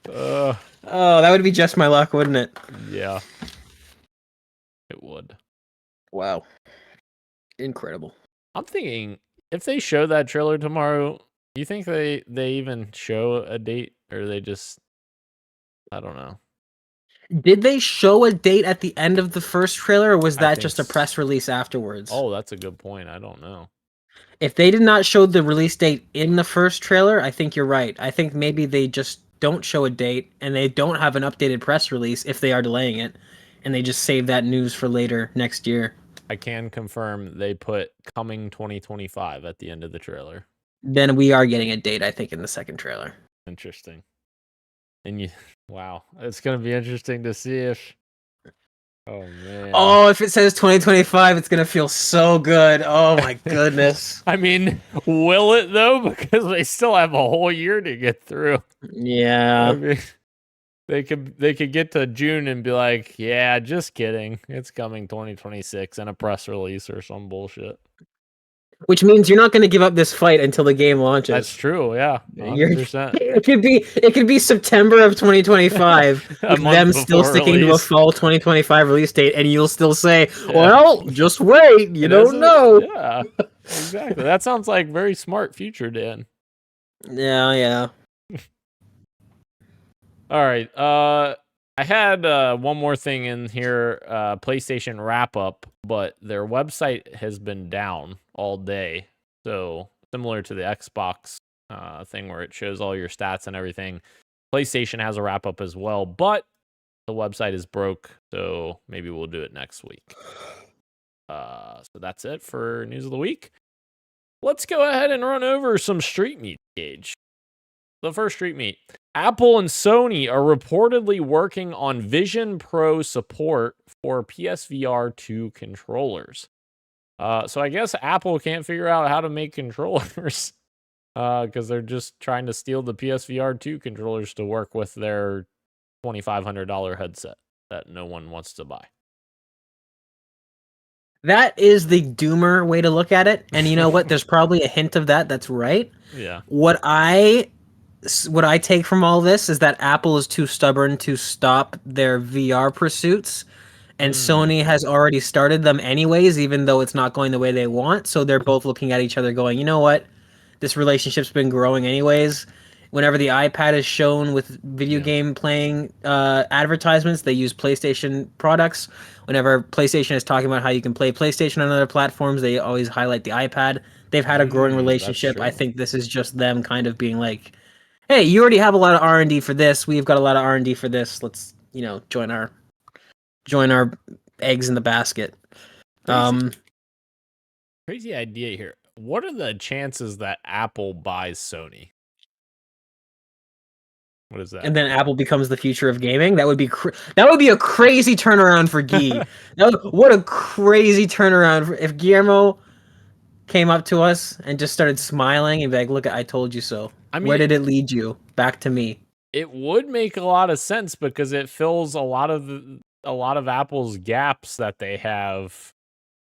Oh, that would be just my luck, wouldn't it? Yeah, it would. Wow, incredible. I'm thinking if they show that trailer tomorrow, do you think they even show a date, or they just, I don't know. Did they show a date at the end of the first trailer, or was that just a press release afterwards? Oh, that's a good point. I don't know. If they did not show the release date in the first trailer, I think you're right. I think maybe they just don't show a date, and they don't have an updated press release if they are delaying it, and they just save that news for later next year. I can confirm they put coming 2025 at the end of the trailer. Then we are getting a date, I think, in the second trailer. Interesting. And wow, it's gonna be interesting to see if. Oh man. Oh, if it says 2025, it's gonna feel so good. Oh my goodness. I mean, will it though? Because they still have a whole year to get through. Yeah. I mean, they could get to June and be like, yeah, just kidding. It's coming 2026 and a press release or some bullshit. Which means you're not going to give up this fight until the game launches. That's true, yeah. 100%. It could be September of 2025 with them still sticking to a fall 2025 release date, and you'll still say, well, just wait, you don't know. Yeah, exactly. That sounds like very smart future, Dan. Yeah. All right. I had one more thing in here, PlayStation wrap up, but their website has been down all day So similar to the Xbox thing where it shows all your stats and everything. PlayStation has a wrap up as well, but the website is broke, so maybe we'll do it next week. So that's it for news of the week. Let's go ahead and run over some street meat, Gage. The first street meat. Apple and Sony are reportedly working on Vision Pro support for PSVR 2 controllers. So I guess Apple can't figure out how to make controllers because they're just trying to steal the PSVR 2 controllers to work with their $2,500 headset that no one wants to buy. That is the doomer way to look at it. And you know what? There's probably a hint of that. That's right. Yeah. What I take from all this is that Apple is too stubborn to stop their VR pursuits. And Sony has already started them anyways, even though it's not going the way they want. So they're both looking at each other going, you know what? This relationship's been growing anyways. Whenever the iPad is shown with video game playing advertisements, they use PlayStation products. Whenever PlayStation is talking about how you can play PlayStation on other platforms, they always highlight the iPad. They've had a growing relationship. I think this is just them kind of being like, hey, you already have a lot of R&D for this. We've got a lot of R&D for this. Let's, join our eggs in the basket. Crazy idea here. What are the chances that Apple buys Sony? What is that? And then Apple becomes the future of gaming. That would be a crazy turnaround for Guy. What a crazy turnaround if Guillermo came up to us and just started smiling and be like, "Look, I told you so." I mean, where did it lead you? Back to me. It would make a lot of sense because it fills a lot of Apple's gaps that they have,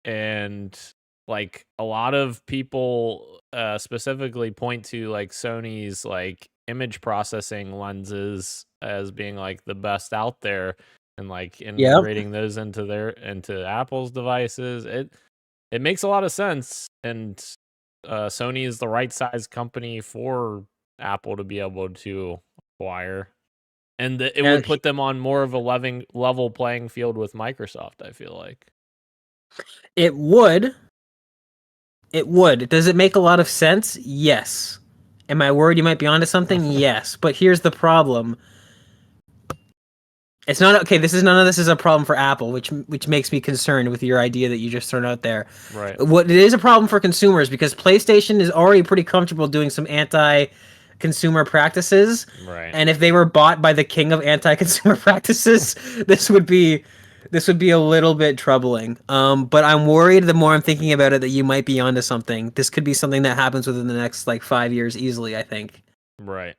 and like a lot of people specifically point to like Sony's like image processing lenses as being like the best out there, and like integrating those into Apple's devices. It makes a lot of sense, and Sony is the right size company for Apple to be able to acquire, and it would put them on more of a level playing field with Microsoft. I feel like it would. Does it make a lot of sense? Yes. Am I worried you might be onto something? Yes. But here's the problem. It's not okay. None of this is a problem for Apple, which makes me concerned with your idea that you just thrown out there. Right. What it is a problem for consumers because PlayStation is already pretty comfortable doing some anti-consumer practices. Right. And if they were bought by the king of anti-consumer practices, this would be a little bit troubling. But I'm worried the more I'm thinking about it that you might be onto something. This could be something that happens within the next 5 years easily, I think. Right.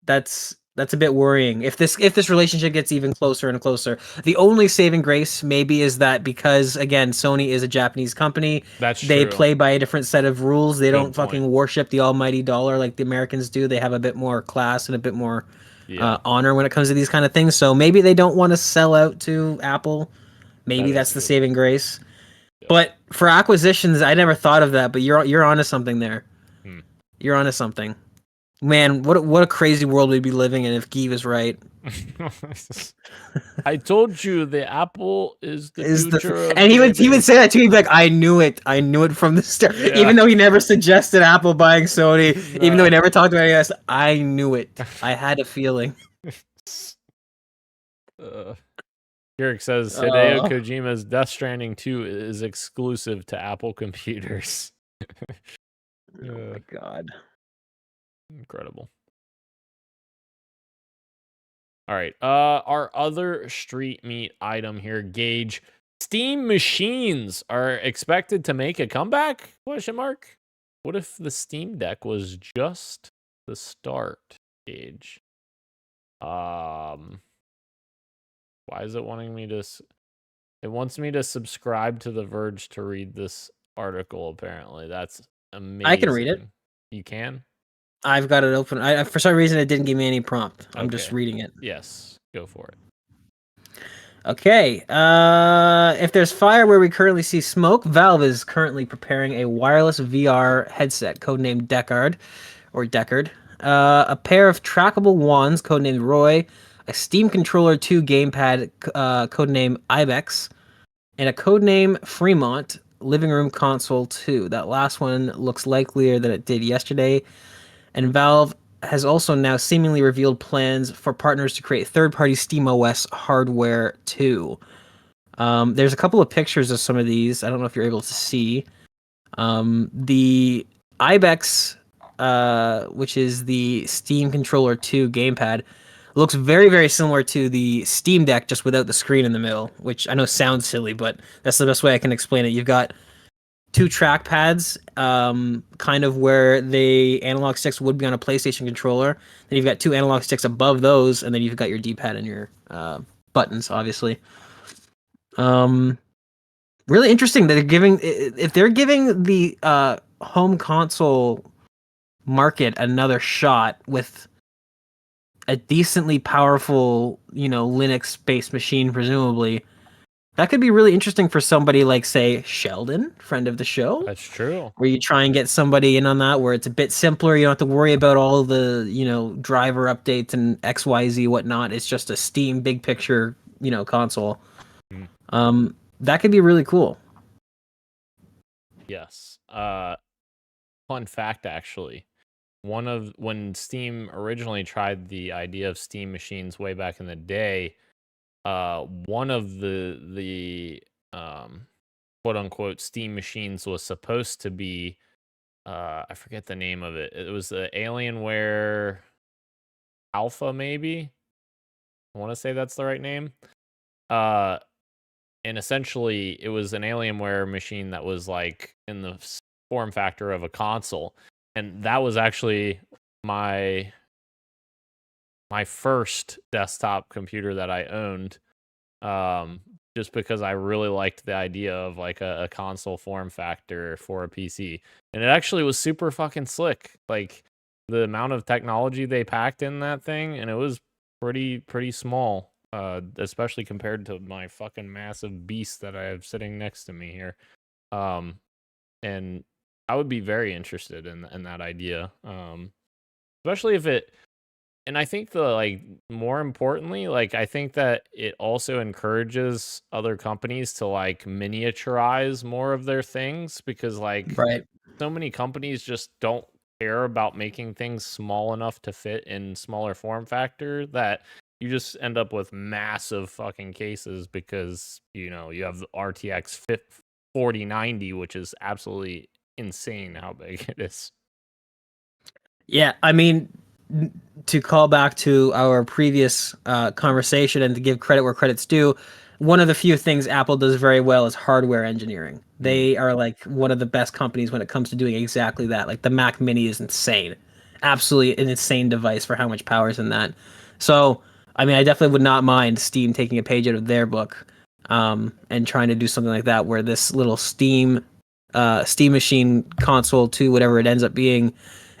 That's a bit worrying. If this relationship gets even closer and closer, the only saving grace maybe is that because again, Sony is a Japanese company. That's they true. play by a different set of rules. They don't fucking worship the almighty dollar like the Americans do. They have a bit more class and a bit more honor when it comes to these kind of things. So maybe they don't want to sell out to Apple. Maybe that's the saving grace. Yeah. But for acquisitions, I never thought of that. But you're onto something there. You're onto something. Man, what a crazy world we'd be living in if Guy was right. I told you the Apple is the future. And he would say that to me, like, I knew it from the start. Yeah. Even though he never suggested Apple buying Sony, even though he never talked about it, I knew it. I had a feeling. Eric says Hideo Kojima's Death Stranding 2 is exclusive to Apple computers. Oh my god. Incredible. All right. Our other street meat item here, Gage. Steam machines are expected to make a comeback? ? What if the Steam Deck was just the start, Gage? Why is it wanting me to? It wants me to subscribe to The Verge to read this article. Apparently, that's amazing. I can read it. You can. I've got it open. For some reason, it didn't give me any prompt. I'm just reading it. Yes, go for it. Okay. If there's fire where we currently see smoke, Valve is currently preparing a wireless VR headset, codenamed Deckard. A pair of trackable wands, codenamed Roy. A Steam Controller 2 gamepad, codenamed Ibex. And a codename Fremont, living room console 2. That last one looks likelier than it did yesterday. And Valve has also now seemingly revealed plans for partners to create third-party SteamOS hardware too. There's a couple of pictures of some of these. I don't know if you're able to see. The Ibex, which is the Steam Controller 2 gamepad, looks very, very similar to the Steam Deck, just without the screen in the middle, which I know sounds silly, but that's the best way I can explain it. You've got two trackpads, kind of where the analog sticks would be on a PlayStation controller. Then you've got two analog sticks above those, and then you've got your D-pad and your buttons, obviously. Really interesting that if they're giving the home console market another shot with a decently powerful, Linux-based machine, presumably. That could be really interesting for somebody like, say, Sheldon, friend of the show. That's true. Where you try and get somebody in on that, where it's a bit simpler. You don't have to worry about all the, driver updates and XYZ whatnot. It's just a Steam big picture, console. That could be really cool. Yes. Fun fact, actually. When Steam originally tried the idea of Steam machines way back in the day, one of the quote unquote Steam machines was supposed to be I forget the name of it. It was the Alienware Alpha, maybe. I want to say that's the right name. And essentially it was an Alienware machine that was like in the form factor of a console. And that was actually my first desktop computer that I owned, just because I really liked the idea of like a console form factor for a PC. And it actually was super fucking slick. Like the amount of technology they packed in that thing, and it was pretty small, especially compared to my fucking massive beast that I have sitting next to me here. And I would be very interested in that idea, especially if it. And I think more importantly, I think that it also encourages other companies to miniaturize more of their things, because Right. so many companies just don't care about making things small enough to fit in smaller form factor, that you just end up with massive fucking cases, because you have the RTX 4090, which is absolutely insane how big it is. Yeah, I mean, to call back to our previous conversation and to give credit where credit's due, one of the few things Apple does very well is hardware engineering. They are one of the best companies when it comes to doing exactly that. Like the Mac Mini is insane, absolutely an insane device for how much power is in that. So, I mean, I definitely would not mind Steam taking a page out of their book, and trying to do something like that, where this little Steam machine console to whatever it ends up being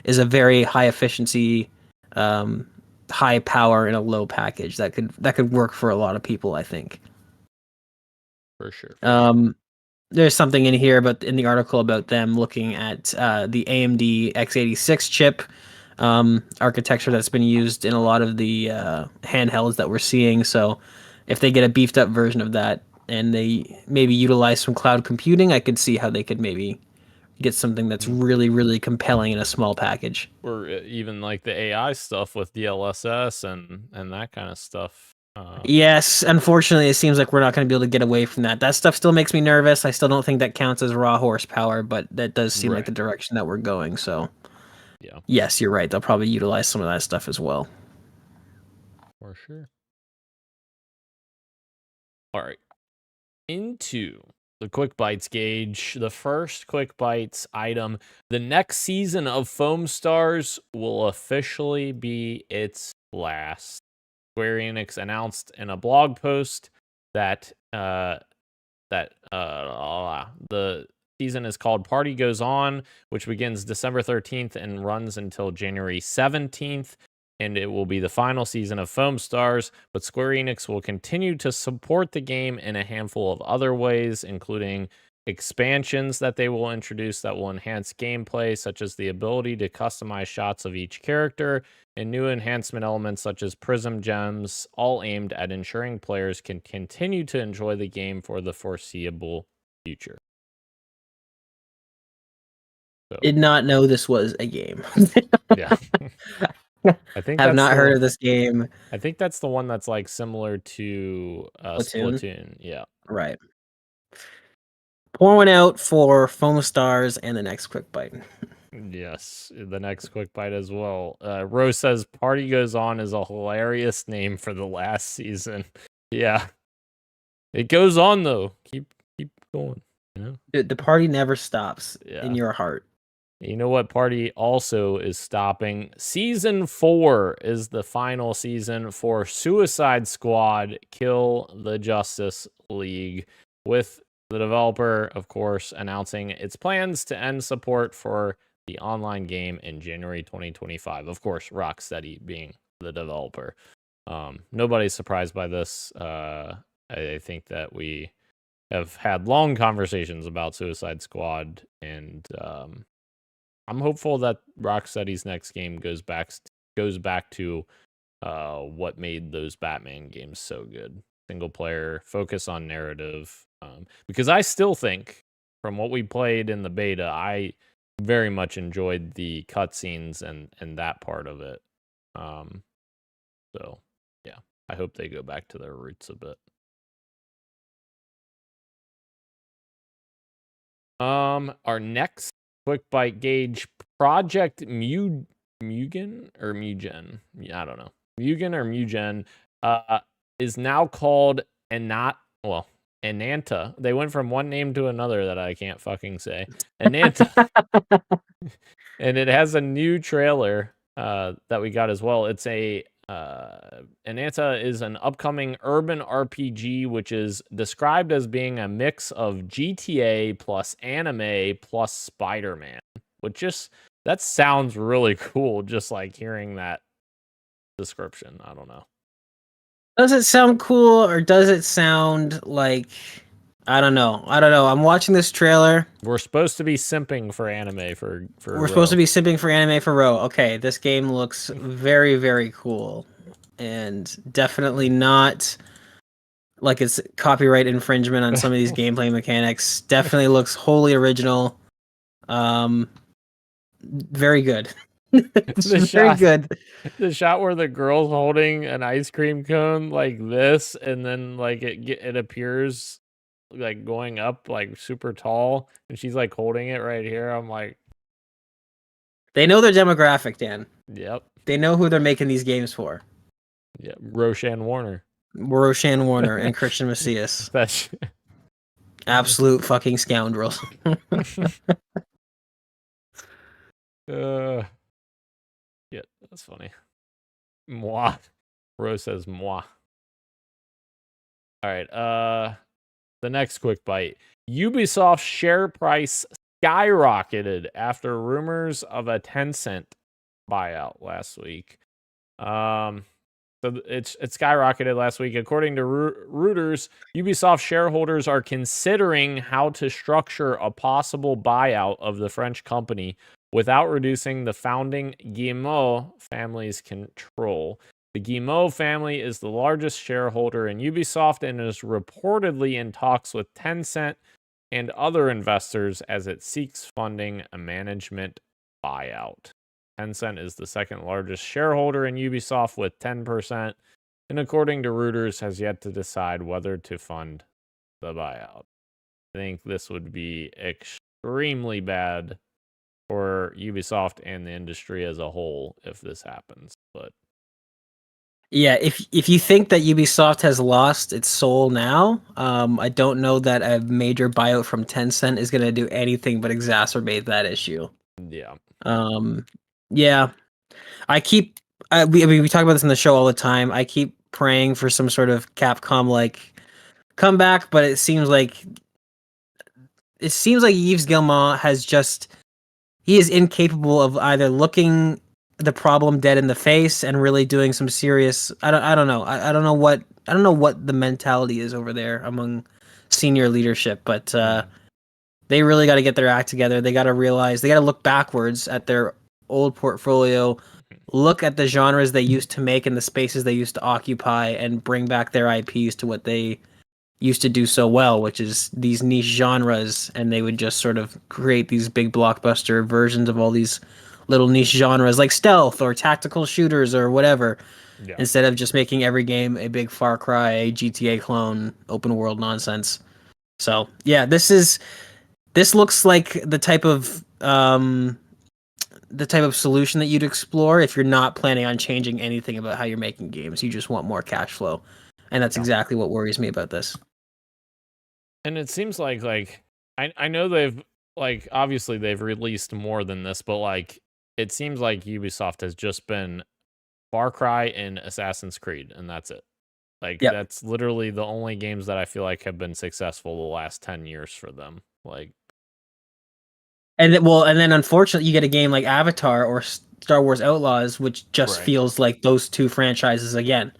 is a very high efficiency, high power in a low package that could work for a lot of people, I think. For sure. There's something in here in the article about them looking at the AMD x86 chip architecture that's been used in a lot of the handhelds that we're seeing. So if they get a beefed up version of that and they maybe utilize some cloud computing, I could see how they could maybe get something that's really, really compelling in a small package. Or even the AI stuff with DLSS and that kind of stuff. Yes, unfortunately, it seems like we're not going to be able to get away from that. That stuff still makes me nervous. I still don't think that counts as raw horsepower, but that does seem like the direction that we're going. So, yeah. Yes, you're right. They'll probably utilize some of that stuff as well. For sure. All right. Into the Quick Bites gauge. The first Quick Bites item. The next season of Foam Stars will officially be its last. Square Enix announced in a blog post that the season is called Party Goes On, which begins December 13th and runs until January 17th. And it will be the final season of Foam Stars, but Square Enix will continue to support the game in a handful of other ways, including expansions that they will introduce that will enhance gameplay, such as the ability to customize shots of each character, and new enhancement elements such as Prism Gems, all aimed at ensuring players can continue to enjoy the game for the foreseeable future. So, Did not know this was a game. yeah. I think Have that's not the heard one, of this game. I think that's the one that's like similar to Platoon? Splatoon. Yeah. Right. Pour one out for Foam Stars and the next quick bite. Yes, the next quick bite as well. Rose says "Party Goes On" is a hilarious name for the last season. Yeah, it goes on though. Keep going. You know. The party never stops Yeah. in your heart. You know what party also is stopping? Season 4 is the final season for Suicide Squad: Kill the Justice League, with the developer, of course, announcing its plans to end support for the online game in January 2025. Of course, Rocksteady being the developer. Nobody's surprised by this. I think that we have had long conversations about Suicide Squad, and I'm hopeful that Rocksteady's next game goes back to what made those Batman games so good. Single player, focus on narrative. Because I still think, from what we played in the beta, I very much enjoyed the cutscenes and that part of it. So yeah, I hope they go back to their roots a bit. Our next quick bite gauge, Project Mugen or Mugen. Yeah, I don't know. Mugen or Mugen is now called Ananta. They went from one name to another that I can't fucking say. Ananta. And it has a new trailer that we got as well. It's Ananta is an upcoming urban RPG, which is described as being a mix of GTA plus anime plus Spider-Man, that sounds really cool, just like hearing that description. I don't know. Does it sound cool or does it sound like I don't know. I'm watching this trailer. We're supposed to be simping for anime for We're supposed to be simping for anime for Ro. Okay, this game looks very, very cool. And definitely not like it's copyright infringement on some of these gameplay mechanics. Definitely looks wholly original. Very good. Very good. The shot where the girl's holding an ice cream cone like this, and then like it appears like going up like super tall, and she's like holding it right here. I'm like, they know their demographic, Dan. Yep. They know who they're making these games for. Yeah, Roshan Warner and Christian Macias. That's absolute fucking scoundrels. Yeah, that's funny. Moi. Rose says moi. All right. The next quick bite. Ubisoft's share price skyrocketed after rumors of a Tencent buyout last week. So it skyrocketed last week. According to Reuters, Ubisoft shareholders are considering how to structure a possible buyout of the French company without reducing the founding Guillemot family's control. The Guillemot family is the largest shareholder in Ubisoft and is reportedly in talks with Tencent and other investors as it seeks funding a management buyout. Tencent is the second largest shareholder in Ubisoft with 10%, and according to Reuters, has yet to decide whether to fund the buyout. I think this would be extremely bad for Ubisoft and the industry as a whole if this happens. But yeah, if you think that Ubisoft has lost its soul now, I don't know that a major buyout from Tencent is going to do anything but exacerbate that issue. Yeah. Yeah. We talk about this in the show all the time. I keep praying for some sort of Capcom like comeback, but it seems like Yves Guillemot he is incapable of either looking the problem dead in the face and really doing some serious I don't know. I don't know what the mentality is over there among senior leadership, but they really got to get their act together. They got to realize they got to look backwards at their old portfolio, look at the genres they used to make and the spaces they used to occupy, and bring back their IPs to what they used to do so well, which is these niche genres, and they would just sort of create these big blockbuster versions of all these little niche genres like stealth or tactical shooters or whatever, Yeah. instead of just making every game a big Far Cry, GTA clone, open world nonsense. So yeah, this looks like the type of solution that you'd explore if you're not planning on changing anything about how you're making games. You just want more cash flow. And that's Yeah. exactly what worries me about this. And it seems like I know they've like obviously they've released more than this, but like it seems like Ubisoft has just been Far Cry and Assassin's Creed, and that's it. Like Yep. that's literally the only games that I feel like have been successful the last 10 years for them. Like And then unfortunately you get a game like Avatar or Star Wars Outlaws, which just Right. feels like those two franchises again.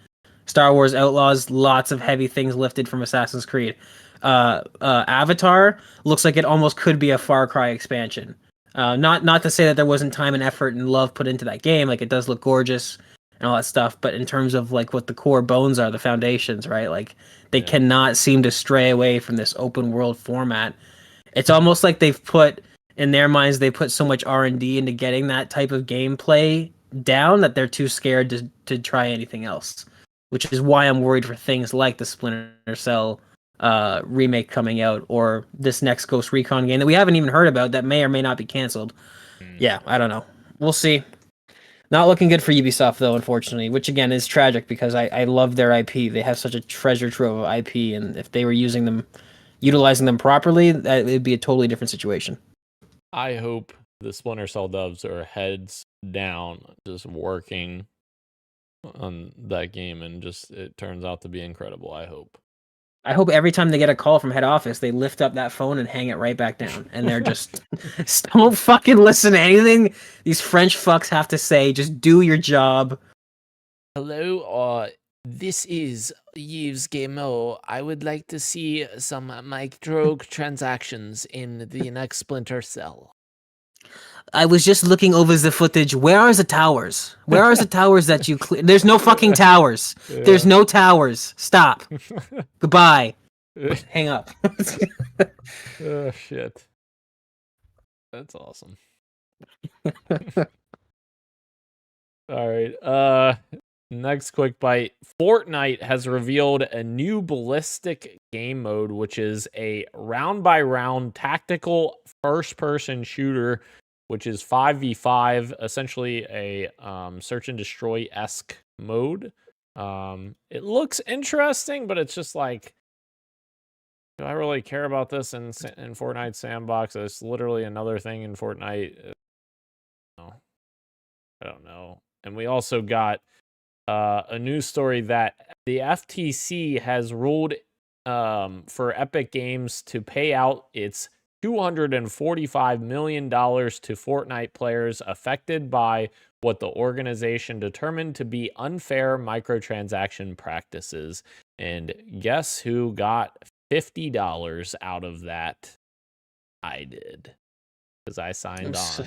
Star Wars Outlaws, lots of heavy things lifted from Assassin's Creed. Avatar looks like it almost could be a Far Cry expansion. Not to say that there wasn't time and effort and love put into that game. Like, it does look gorgeous and all that stuff, but in terms of like what the core bones are, the foundations, right? Like, they cannot seem to stray away from this open world format. It's almost like they've put in their minds they put so much R&D into getting that type of gameplay down that they're too scared to try anything else, which is why I'm worried for things like the Splinter Cell remake coming out, or this next Ghost Recon game that we haven't even heard about that may or may not be canceled. Yeah, I don't know. We'll see. Not looking good for Ubisoft though, unfortunately, which again is tragic because I love their IP. They have such a treasure trove of IP, and if they were utilizing them properly, that would be a totally different situation. I hope the Splinter Cell devs are heads down, just working on that game, and just it turns out to be incredible. I hope. I hope every time they get a call from head office, they lift up that phone and hang it right back down, and they're just don't fucking listen to anything these French fucks have to say. Just do your job. Hello, this is Yves Guillemot. I would like to see some microtransactions in the next Splinter Cell. I was just looking over the footage. Where are the towers? Where are the towers that you There's no fucking towers. Yeah. There's no towers. Stop. Goodbye. Hang up. Oh shit. That's awesome. All right. Next quick bite. Fortnite has revealed a new Ballistic game mode, which is a round-by-round tactical first-person shooter, which is 5v5, essentially a search and destroy-esque mode. It looks interesting, but it's just like, do I really care about this in Fortnite sandbox? It's literally another thing in Fortnite. No, I don't know. And we also got a news story that the FTC has ruled for Epic Games to pay out its $245 million to Fortnite players affected by what the organization determined to be unfair microtransaction practices. And guess who got $50 out of that? I did, because I signed on.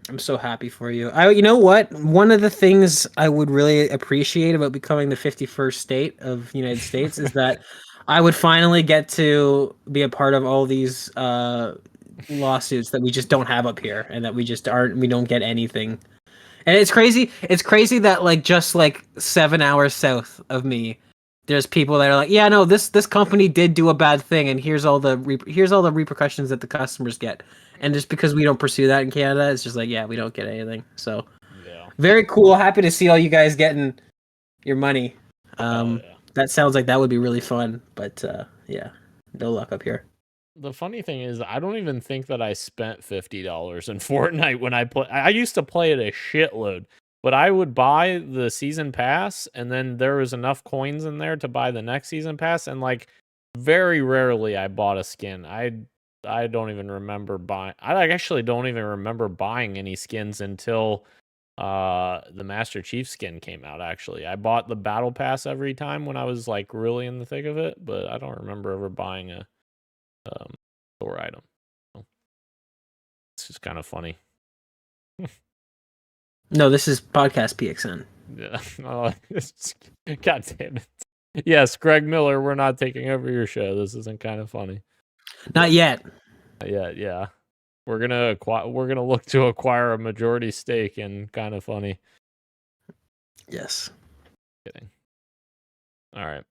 I'm so happy for you. You know what? One of the things I would really appreciate about becoming the 51st state of the United States is that I would finally get to be a part of all these lawsuits that we just don't have up here, and that we don't get anything. And it's crazy. It's crazy that just 7 hours south of me, there's people that are like, yeah, no, this company did do a bad thing, and here's all the repercussions that the customers get. And just because we don't pursue that in Canada, it's just like, yeah, we don't get anything. So, yeah, very cool. Happy to see all you guys getting your money. Yeah. That sounds like that would be really fun. But yeah, no luck up here. The funny thing is, I don't even think that I spent $50 in Fortnite when I play. I used to play it a shitload, but I would buy the season pass, and then there was enough coins in there to buy the next season pass, and very rarely I bought a skin. I don't even remember buying. I actually don't even remember buying any skins until the Master Chief skin came out. Actually, I bought the battle pass every time when I was really in the thick of it, but I don't remember ever buying a store item. So, it's just kind of funny. No, this is Podcast PXN. Yeah. Oh, God damn it. Yes, Greg Miller, we're not taking over your show. This isn't kind of funny. Not yet. Yeah. We're gonna look to acquire a majority stake in Kind of Funny. Yes. Kidding. All right.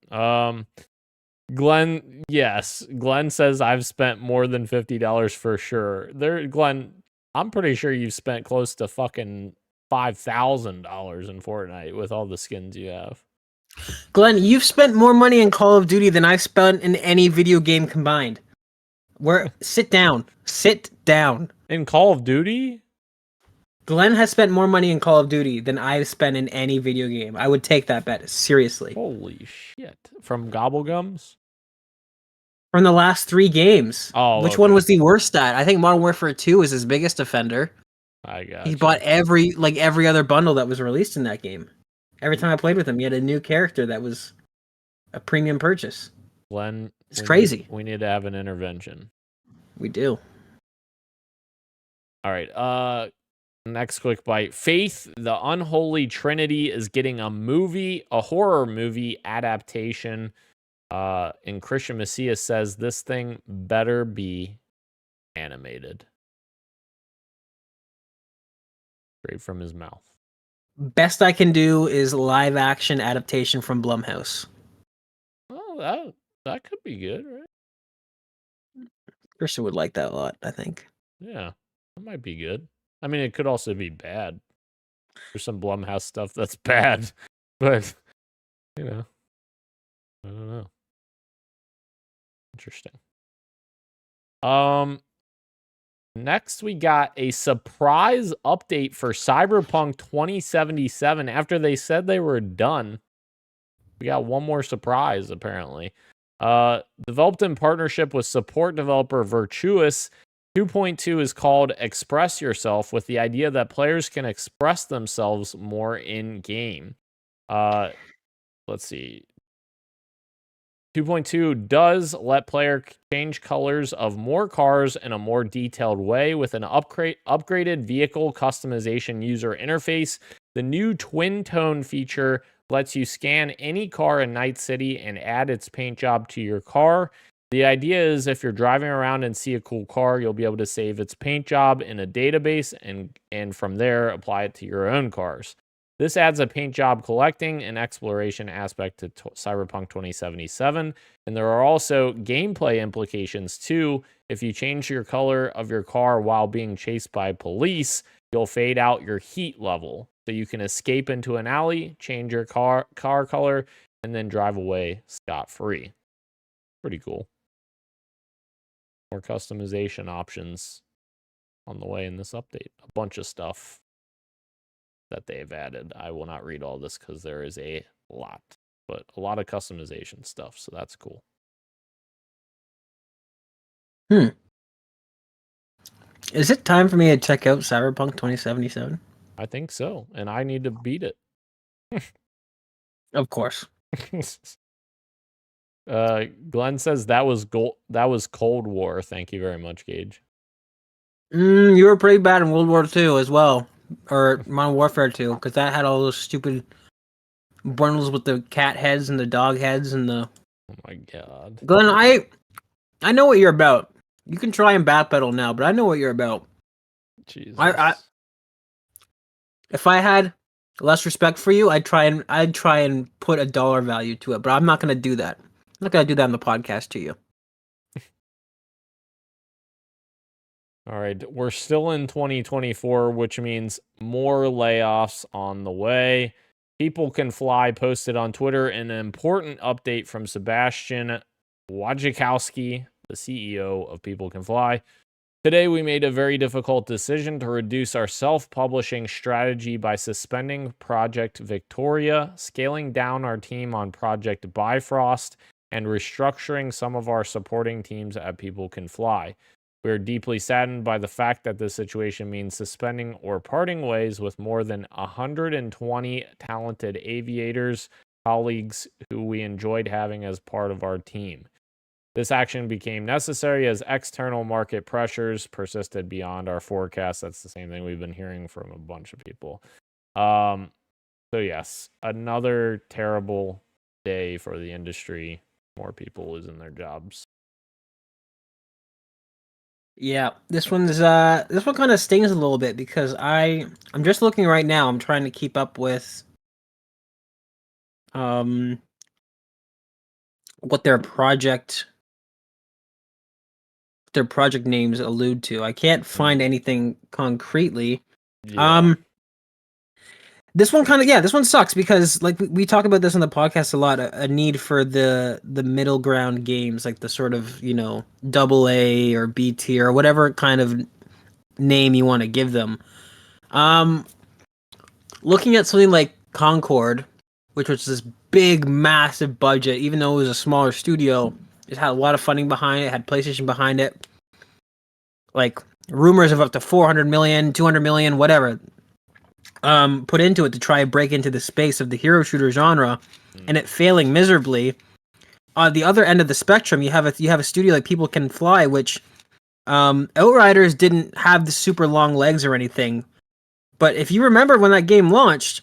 Glenn says I've spent more than $50 for sure. Glenn, I'm pretty sure you've spent close to fucking $5,000 in Fortnite with all the skins you have. Glenn, you've spent more money in Call of Duty than I've spent in any video game combined. Sit down. Sit down. In Call of Duty? Glenn has spent more money in Call of Duty than I've spent in any video game. I would take that bet seriously. Holy shit. From Gobblegums? From the last 3 games. Oh, Which okay. one was the worst at? I think Modern Warfare 2 is his biggest offender. I got He bought every other bundle that was released in that game. Every time I played with him, he had a new character that was a premium purchase. Glenn, It's crazy. We need to have an intervention. We do. All right. Next quick bite. Faith, the Unholy Trinity, is getting a horror movie adaptation. And Christian Macias says this thing better be animated. Straight from his mouth. Best I can do is live action adaptation from Blumhouse. Oh, that could be good, right? Christian would like that a lot, I think. Yeah, that might be good. I mean, it could also be bad. There's some Blumhouse stuff that's bad, but I don't know. Interesting. Next we got a surprise update for Cyberpunk 2077 after they said they were done. We got one more surprise apparently. Developed in partnership with support developer Virtuous, 2.2 is called Express Yourself, with the idea that players can express themselves more in game. Let's see. 2.2 does let player change colors of more cars in a more detailed way with an upgraded vehicle customization user interface. The new twin tone feature lets you scan any car in Night City and add its paint job to your car. The idea is if you're driving around and see a cool car, you'll be able to save its paint job in a database and from there apply it to your own cars. This adds a paint job collecting and exploration aspect to Cyberpunk 2077, and there are also gameplay implications too. If you change your color of your car while being chased by police, you'll fade out your heat level, so you can escape into an alley, change your car color, and then drive away scot-free. Pretty cool. More customization options on the way in this update. A bunch of stuff that they've added. I will not read all this because there is a lot, but a lot of customization stuff, so that's cool. Is it time for me to check out Cyberpunk 2077? I think so, and I need to beat it. Of course. Glenn says that was Cold War. Thank you very much, Gage. You were pretty bad in World War II as well. Or Modern Warfare 2, because that had all those stupid bundles with the cat heads and the dog heads and the... Oh my god. Glenn, I know what you're about. You can try and backpedal now, but I know what you're about. Jesus. If I had less respect for you, I'd try and put a dollar value to it, but I'm not gonna do that. I'm not gonna do that on the podcast to you. All right, we're still in 2024, which means more layoffs on the way. People Can Fly posted on Twitter an important update from Sebastian Wojciechowski, the CEO of People Can Fly. Today, we made a very difficult decision to reduce our self-publishing strategy by suspending Project Victoria, scaling down our team on Project Bifrost, and restructuring some of our supporting teams at People Can Fly. We are deeply saddened by the fact that this situation means suspending or parting ways with more than 120 talented aviators, colleagues who we enjoyed having as part of our team. This action became necessary as external market pressures persisted beyond our forecast. That's the same thing we've been hearing from a bunch of people. So yes, another terrible day for the industry, more people losing their jobs. Yeah, this one kind of stings a little bit because I'm just looking right now. I'm trying to keep up with what their project names allude to. I can't find anything concretely. Yeah. This one this one sucks because like we talk about this on the podcast a lot, a need for the middle ground games, like the sort of, double A or B tier or whatever kind of name you want to give them. Looking at something like Concord, which was this big, massive budget, even though it was a smaller studio, it had a lot of funding behind it, had PlayStation behind it. Like rumors of up to 400 million, 200 million, whatever, put into it to try and break into the space of the hero shooter genre, and it failing miserably. On the other end of the spectrum, you have a studio like People Can Fly, which Outriders didn't have the super long legs or anything. But if you remember when that game launched,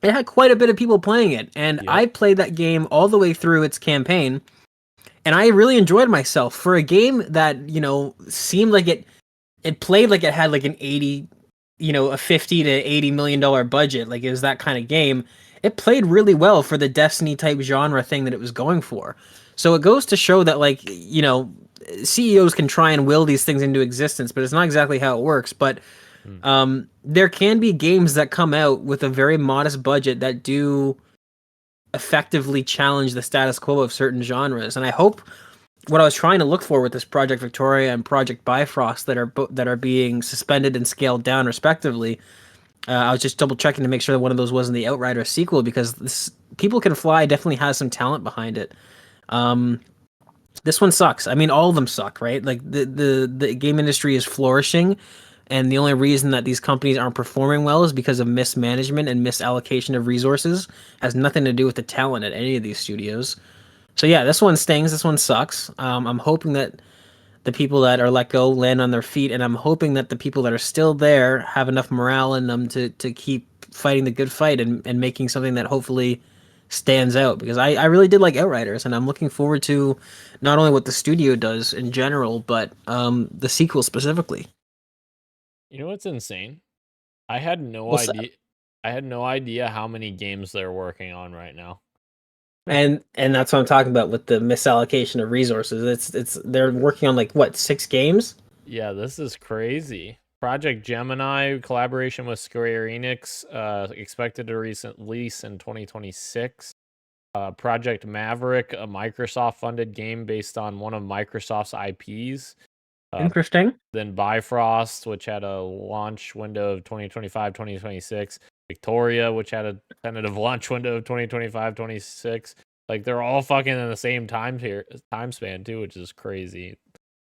it had quite a bit of people playing it, and Yep. I played that game all the way through its campaign, and I really enjoyed myself for a game that seemed like it played like it had like an 80, a 50 to 80 million dollar budget, like it was that kind of game. It played really well for the Destiny type genre thing that it was going for. So it goes to show that like CEOs can try and will these things into existence, but it's not exactly how it works. But there can be games that come out with a very modest budget that do effectively challenge the status quo of certain genres. And I hope what I was trying to look for with this Project Victoria and Project Bifrost that are being suspended and scaled down respectively. I was just double checking to make sure that one of those wasn't the Outrider sequel, because People Can Fly definitely has some talent behind it. This one sucks. I mean, all of them suck, right? Like the game industry is flourishing, and the only reason that these companies aren't performing well is because of mismanagement and misallocation of resources. It has nothing to do with the talent at any of these studios. So yeah, this one stings. This one sucks. I'm hoping that the people that are let go land on their feet, and I'm hoping that the people that are still there have enough morale in them to keep fighting the good fight and making something that hopefully stands out, because I really did like Outriders, and I'm looking forward to not only what the studio does in general, but the sequel specifically. You know what's insane? I had no What's idea. I had no idea how many games they're working on right now. And that's what I'm talking about with the misallocation of resources. It's they're working on like what, 6 games? Yeah, this is crazy. Project Gemini collaboration with Square Enix, expected to release in 2026. Project Maverick, a Microsoft-funded game based on one of Microsoft's IPs. Interesting. Then Bifrost, which had a launch window of 2025, 2026. Victoria, which had a tentative launch window of 2025, 26. Like, they're all fucking in the same time span too, which is crazy.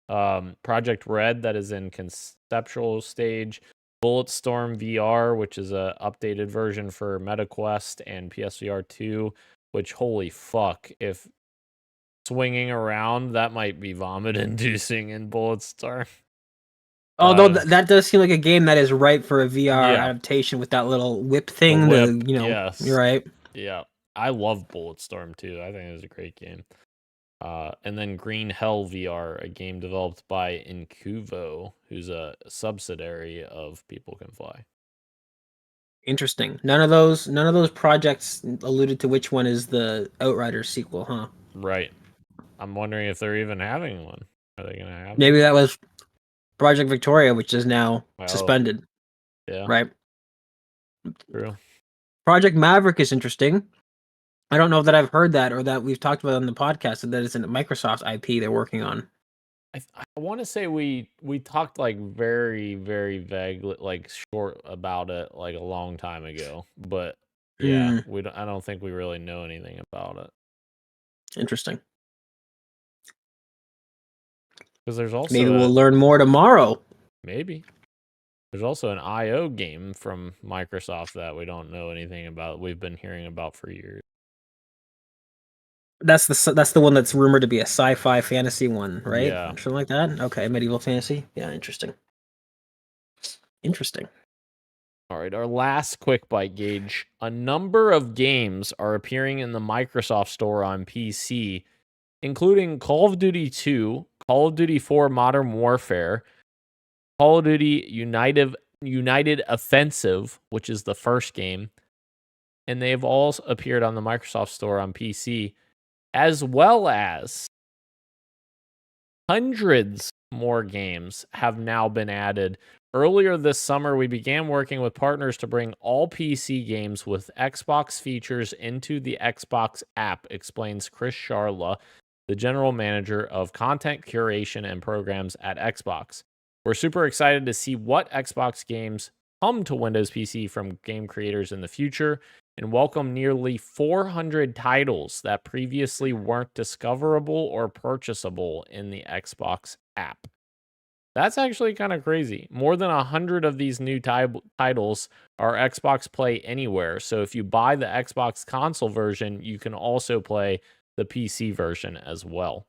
Project Red, that is in conceptual stage. Bulletstorm VR, which is a updated version for MetaQuest and PSVR 2, which, holy fuck, if swinging around, that might be vomit inducing in Bulletstorm. Although that does seem like a game that is ripe for a VR Yeah. adaptation with that little whip thing. whip, Yes. yes. You're right. Yeah, I love Bulletstorm too. I think it was a great game. And then Green Hell VR, a game developed by Incuvo, who's a subsidiary of People Can Fly. Interesting. None of those projects alluded to which one is the Outriders sequel, huh? Right. I'm wondering if they're even having one. Are they gonna have? Maybe that was Project Victoria, which is now Oh. suspended. Yeah. Right. True. Project Maverick is interesting. I don't know that I've heard that or that we've talked about on the podcast that it's a Microsoft IP they're working on. I want to say we talked like very, very vague, like short about it like a long time ago, but yeah, I don't think we really know anything about it. Interesting. Because there's also Maybe we'll learn more tomorrow. Maybe. There's also an IO game from Microsoft that we don't know anything about. We've been hearing about for years. That's the one that's rumored to be a sci-fi fantasy one, right? Yeah. Something like that. Okay, medieval fantasy. Yeah, interesting. Interesting. All right, our last quick bite, Gage. A number of games are appearing in the Microsoft Store on PC, including Call of Duty 2, Call of Duty 4 Modern Warfare, Call of Duty United Offensive, which is the first game, and they've all appeared on the Microsoft Store on PC, as well as hundreds more games have now been added. Earlier this summer, we began working with partners to bring all PC games with Xbox features into the Xbox app, explains Chris Sharla, the general manager of content curation and programs at Xbox. We're super excited to see what Xbox games come to Windows PC from game creators in the future and welcome nearly 400 titles that previously weren't discoverable or purchasable in the Xbox app. That's actually kind of crazy. More than 100 of these new titles are Xbox Play Anywhere. So if you buy the Xbox console version, you can also play the PC version as well.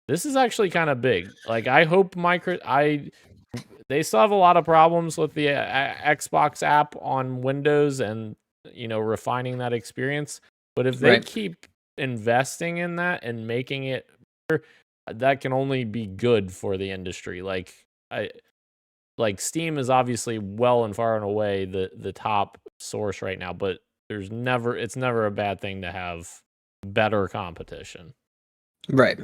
This is actually kind of big. Like, I hope they still have a lot of problems with the Xbox app on Windows and, refining that experience. But if they keep investing in that and making it better, that can only be good for the industry. Like Steam is obviously well and far and away the top source right now, but it's never a bad thing to have better competition. Right.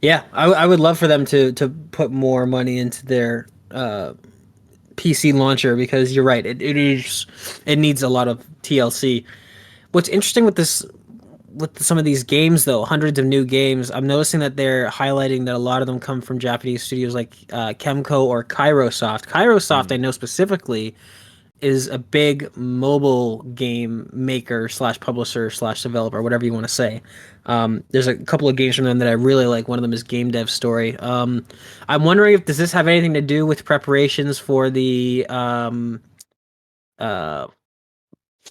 Yeah, I would love for them to put more money into their PC launcher, because you're right, it needs a lot of TLC. What's interesting with some of these games, though, hundreds of new games, I'm noticing that they're highlighting that a lot of them come from Japanese studios like Kemco or Kairosoft. Kairosoft, I know specifically, is a big mobile game maker / publisher / developer, whatever you want to say. There's a couple of games from them that I really like. One of them is Game Dev Story. I'm wondering, does this have anything to do with preparations for the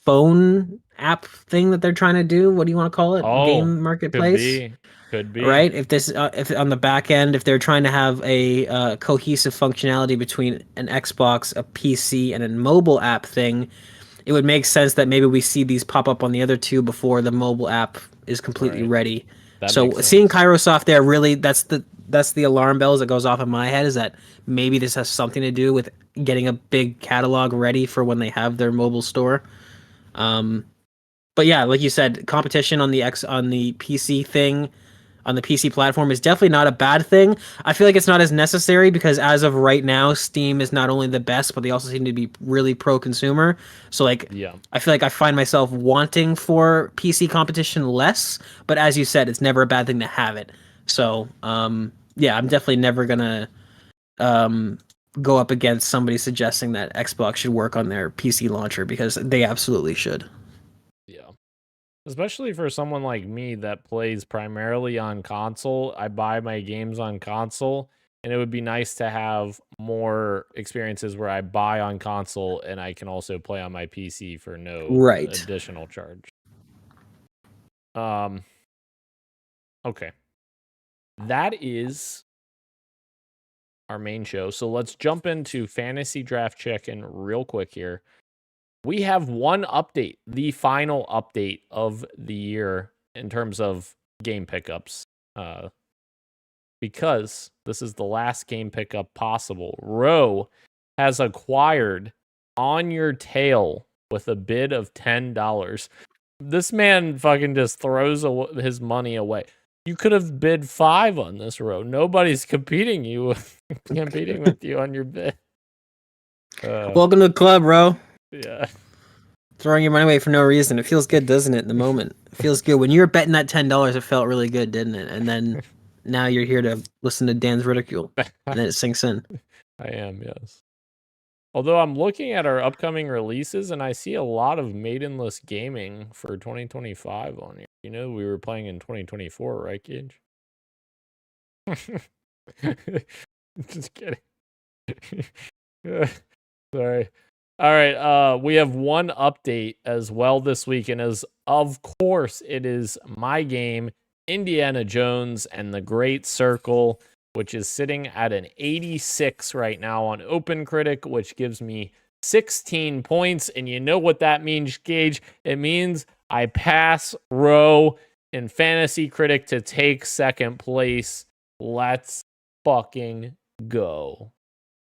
phone app thing that they're trying to do? What do you want to call it? Game marketplace? Could be. Right? If this, if on the back end, if they're trying to have a cohesive functionality between an Xbox, a PC, and a mobile app thing, it would make sense that maybe we see these pop up on the other two before the mobile app is completely ready. So seeing Kairosoft there, really, that's the alarm bells that goes off in my head, is that maybe this has something to do with getting a big catalog ready for when they have their mobile store. But yeah, like you said, competition on the PC thing, on the PC platform, is definitely not a bad thing. I feel like it's not as necessary, because as of right now, Steam is not only the best, but they also seem to be really pro-consumer. So I feel like I find myself wanting for PC competition less, but as you said, it's never a bad thing to have it. So yeah, I'm definitely never gonna go up against somebody suggesting that Xbox should work on their PC launcher, because they absolutely should. Yeah. Especially for someone like me that plays primarily on console. I buy my games on console, and it would be nice to have more experiences where I buy on console and I can also play on my PC for no additional charge. Okay. That is our main show. So let's jump into Fantasy Draft Check-in real quick here. We have one update, the final update of the year in terms of game pickups, because this is the last game pickup possible. Roe has acquired On Your Tail with a bid of $10. This man fucking just throws his money away. You could have bid $5 on this, Roe. Nobody's competing with you on your bid. Welcome to the club, bro. Yeah. Throwing your money away for no reason. It feels good, doesn't it, in the moment? It feels good. When you were betting that $10, it felt really good, didn't it? And then now you're here to listen to Dan's ridicule, and then it sinks in. I am, yes. Although I'm looking at our upcoming releases, and I see a lot of Maidenless Gaming for 2025 on here. You know, we were playing in 2024, right, Gage? Just kidding. Sorry. All right, we have one update as well this week, and as of course, it is my game, Indiana Jones and the Great Circle. which is sitting at an 86 right now on OpenCritic, which gives me 16 points. And you know what that means, Gage? It means I pass Roe in Fantasy Critic to take second place. Let's fucking go.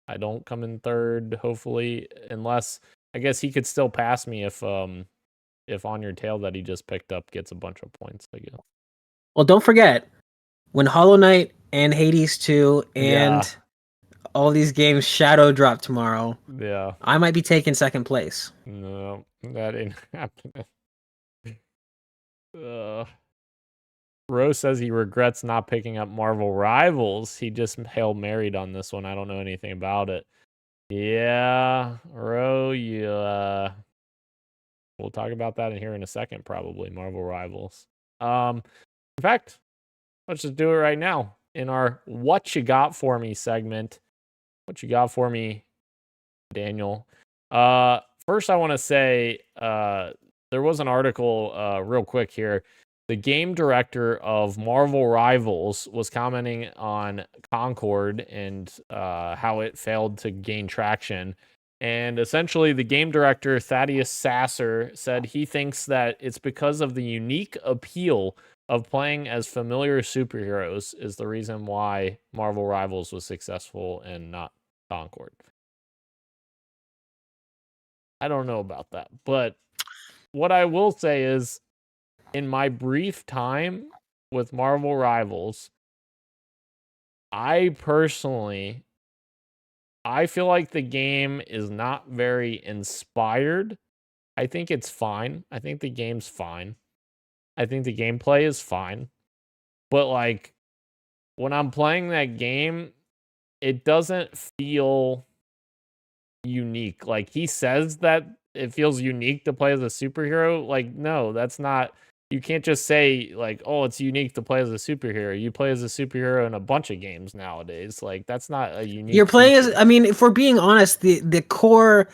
I don't come in third, hopefully, unless I guess he could still pass me if On Your Tail that he just picked up gets a bunch of points, I guess. Well, don't forget, when Hollow Knight and Hades 2 and all these games shadow drop tomorrow, I might be taking second place. No, that ain't happening. Rose says he regrets not picking up Marvel Rivals. He just Hail Married on this one. I don't know anything about it. Yeah, Ro, we'll talk about that in here in a second, probably, Marvel Rivals. In fact, let's just do it right now in our What You Got For Me segment. What you got for me, Daniel? First, I want to say there was an article real quick here. The game director of Marvel Rivals was commenting on Concord and how it failed to gain traction. And essentially, the game director, Thaddeus Sasser, said he thinks that it's because of the unique appeal of playing as familiar superheroes is the reason why Marvel Rivals was successful and not Concord. I don't know about that, but what I will say is, in my brief time with Marvel Rivals, I feel like the game is not very inspired. I think it's fine. I think the game's fine. I think the gameplay is fine. But like when I'm playing that game, it doesn't feel unique. Like he says that it feels unique to play as a superhero. Like, no, that's not. You can't just say like, oh, it's unique to play as a superhero. You play as a superhero in a bunch of games nowadays. Like that's not a unique. You're playing feature. as, I mean, if we're being honest, the core,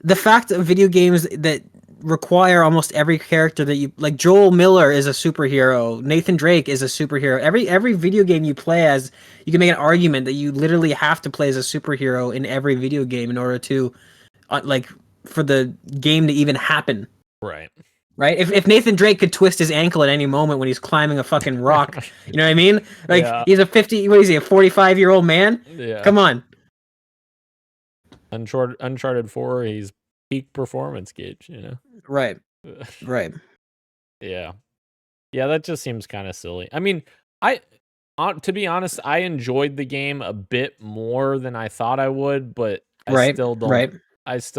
the fact of video games that require almost every character that you like, Joel Miller is a superhero, Nathan Drake is a superhero. Every video game you play as, you can make an argument that you literally have to play as a superhero in every video game in order to like for the game to even happen. Right. If Nathan Drake could twist his ankle at any moment when he's climbing a fucking rock, you know what I mean? Like he's a 45-year-old man? Yeah. Come on. Uncharted 4, he's peak performance Gage, you know. Right. Yeah, that just seems kind of silly. I mean, to be honest, I enjoyed the game a bit more than I thought I would, but I still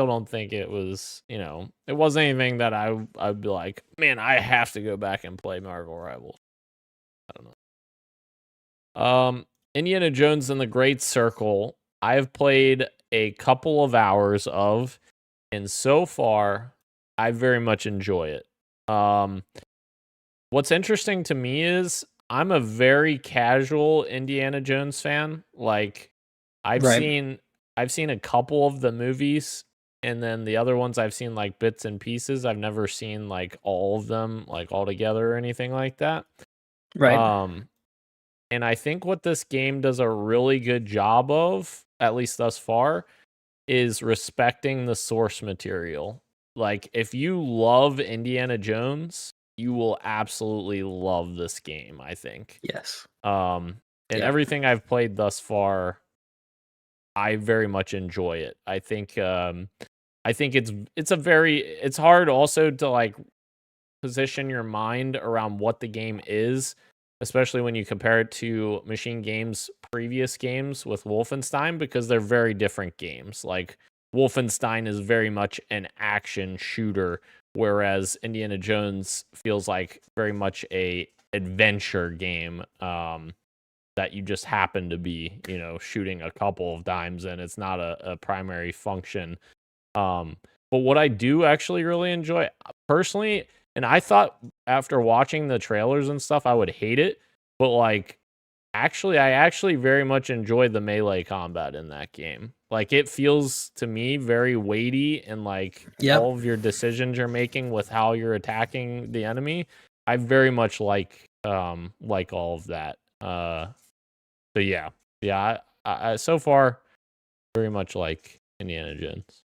don't think it was, you know, it wasn't anything that I'd be like, man, I have to go back and play Marvel Rivals. I don't know. Indiana Jones and the Great Circle, I've played a couple of hours of, and so far, I very much enjoy it. What's interesting to me is I'm a very casual Indiana Jones fan. Like, I've seen a couple of the movies, and then the other ones I've seen like bits and pieces. I've never seen like all of them like all together or anything like that. Right. And I think what this game does a really good job of, at least thus far, is respecting the source material. Like, if you love Indiana Jones, you will absolutely love this game, I think. Yes. Everything I've played thus far, I very much enjoy it. I think it's hard also to like position your mind around what the game is, especially when you compare it to Machine Games' previous games with Wolfenstein, because they're very different games. Like, Wolfenstein is very much an action shooter, whereas Indiana Jones feels like very much a adventure game that you just happen to be, you know, shooting a couple of times, and it's not a primary function. But what I do actually really enjoy, personally, and I thought after watching the trailers and stuff, I would hate it. But like, I actually very much enjoy the melee combat in that game. Like, it feels to me very weighty, and like all of your decisions you're making with how you're attacking the enemy, I very much like all of that. So yeah, Yeah, I so far very much like Indiana Jones.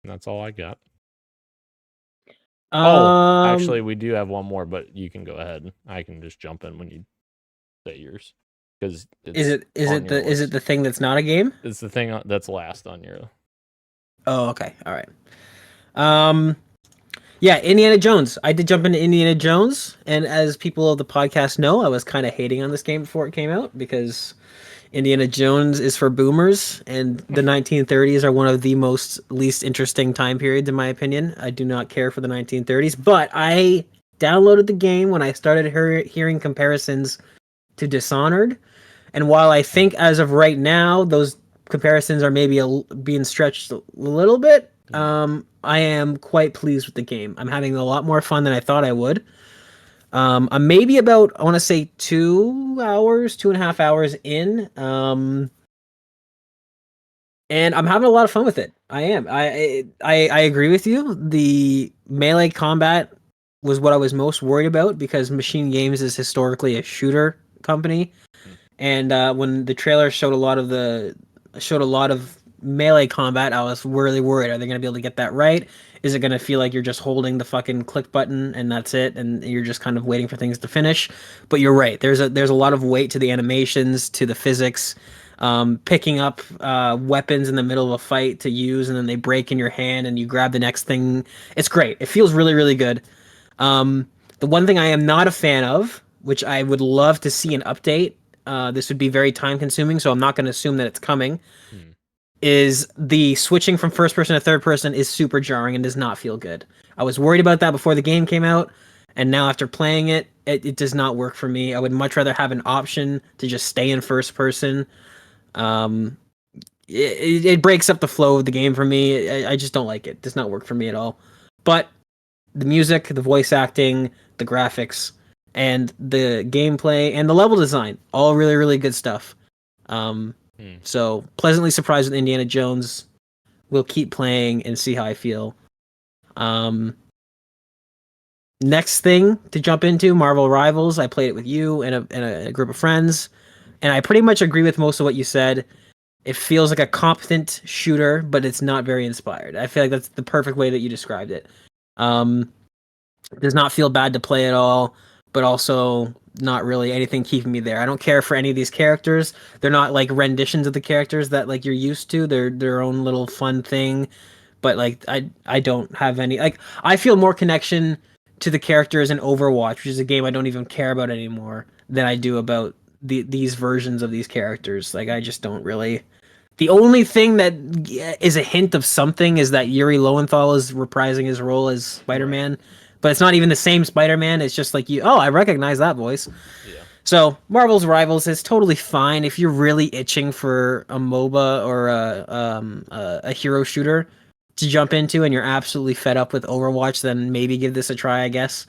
And that's all I got. Actually, we do have one more, but you can go ahead. I can just jump in when you say yours, because is it the thing that's not a game? It's the thing that's last on your. Oh, okay, all right. Yeah, Indiana Jones. I did jump into Indiana Jones, and as people of the podcast know, I was kind of hating on this game before it came out because Indiana Jones is for boomers, and the 1930s are one of the most least interesting time periods, in my opinion. I do not care for the 1930s, but I downloaded the game when I started hearing comparisons to Dishonored, and while I think as of right now those comparisons are maybe being stretched a little bit, I am quite pleased with the game. I'm having a lot more fun than I thought I would. I'm maybe about, I want to say 2.5 hours in. And I'm having a lot of fun with it. I am. I agree with you. The melee combat was what I was most worried about because Machine Games is historically a shooter company. And when the trailer showed a lot of melee combat, I was really worried. Are they going to be able to get that right? Is it going to feel like you're just holding the fucking click button and that's it, and you're just kind of waiting for things to finish? But you're right. There's a lot of weight to the animations, to the physics. Picking up weapons in the middle of a fight to use, and then they break in your hand, and you grab the next thing. It's great. It feels really, really good. The one thing I am not a fan of, which I would love to see an update, this would be very time consuming, so I'm not going to assume that it's coming, is the switching from first person to third person is super jarring and does not feel good. I was worried about that before the game came out, and now after playing it, it does not work for me. I would much rather have an option to just stay in first person. It breaks up the flow of the game for me. I just don't like it. It does not work for me at all. But the music, the voice acting, the graphics, and the gameplay and the level design, all really, really good stuff. So pleasantly surprised with Indiana Jones. We'll keep playing and see how I feel. Next thing to jump into, Marvel Rivals. I played it with you and a group of friends, and I pretty much agree with most of what you said. It feels like a competent shooter, but it's not very inspired. I feel like that's the perfect way that you described it. It does not feel bad to play at all, but also not really anything keeping me there. I don't care for any of these characters. They're not like renditions of the characters that like you're used to. They're their own little fun thing. But like I don't have any, like, I feel more connection to the characters in Overwatch, which is a game I don't even care about anymore, than I do about these versions of these characters. Like, I just don't really. The only thing that is a hint of something is that Yuri Lowenthal is reprising his role as Spider-Man, but it's not even the same Spider-Man. It's just like, I recognize that voice. Yeah. So Marvel's Rivals is totally fine if you're really itching for a MOBA or a hero shooter to jump into, and you're absolutely fed up with Overwatch. Then maybe give this a try, I guess.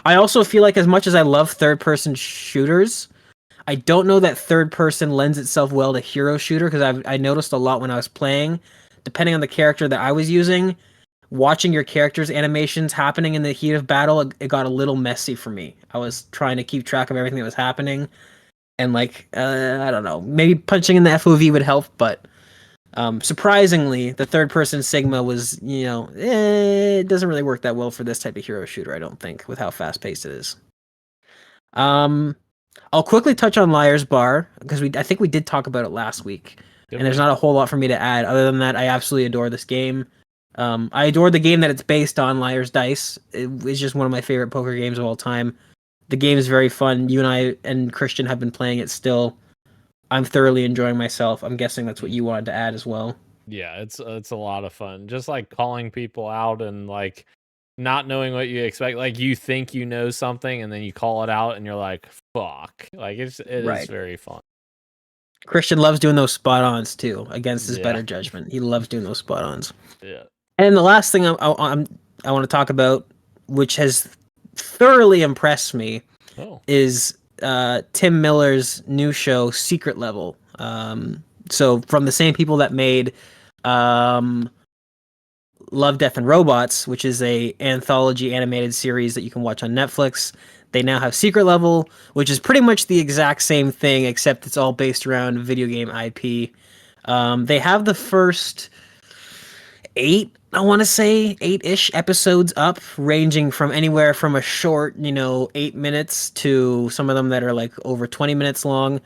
I also feel like, as much as I love third-person shooters, I don't know that third person lends itself well to hero shooter, because I noticed a lot when I was playing, depending on the character that I was using, watching your character's animations happening in the heat of battle, it got a little messy for me. I was trying to keep track of everything that was happening, and like, I don't know, maybe punching in the FOV would help, but surprisingly, the third person Sigma was, it doesn't really work that well for this type of hero shooter, I don't think, with how fast paced it is. I'll quickly touch on Liar's Bar, because I think we did talk about it last week, and there's not a whole lot for me to add. Other than that, I absolutely adore this game. I adore the game that it's based on, Liar's Dice. It's just one of my favorite poker games of all time. The game is very fun. You and I and Christian have been playing it still. I'm thoroughly enjoying myself. I'm guessing that's what you wanted to add as well. Yeah, it's a lot of fun. Just like calling people out and like not knowing what you expect. Like, you think you know something and then you call it out and you're like, fuck. Like, it is very fun. Christian loves doing those spot-ons too, against his better judgment. He loves doing those spot-ons. Yeah. And the last thing I want to talk about, which has thoroughly impressed me, is Tim Miller's new show, Secret Level. So from the same people that made Love, Death, and Robots, which is a anthology animated series that you can watch on Netflix. They now have Secret Level, which is pretty much the exact same thing, except it's all based around video game IP. They have the first 8, I want to say 8-ish episodes up, ranging from anywhere from a short, 8 minutes to some of them that are like over 20 minutes long.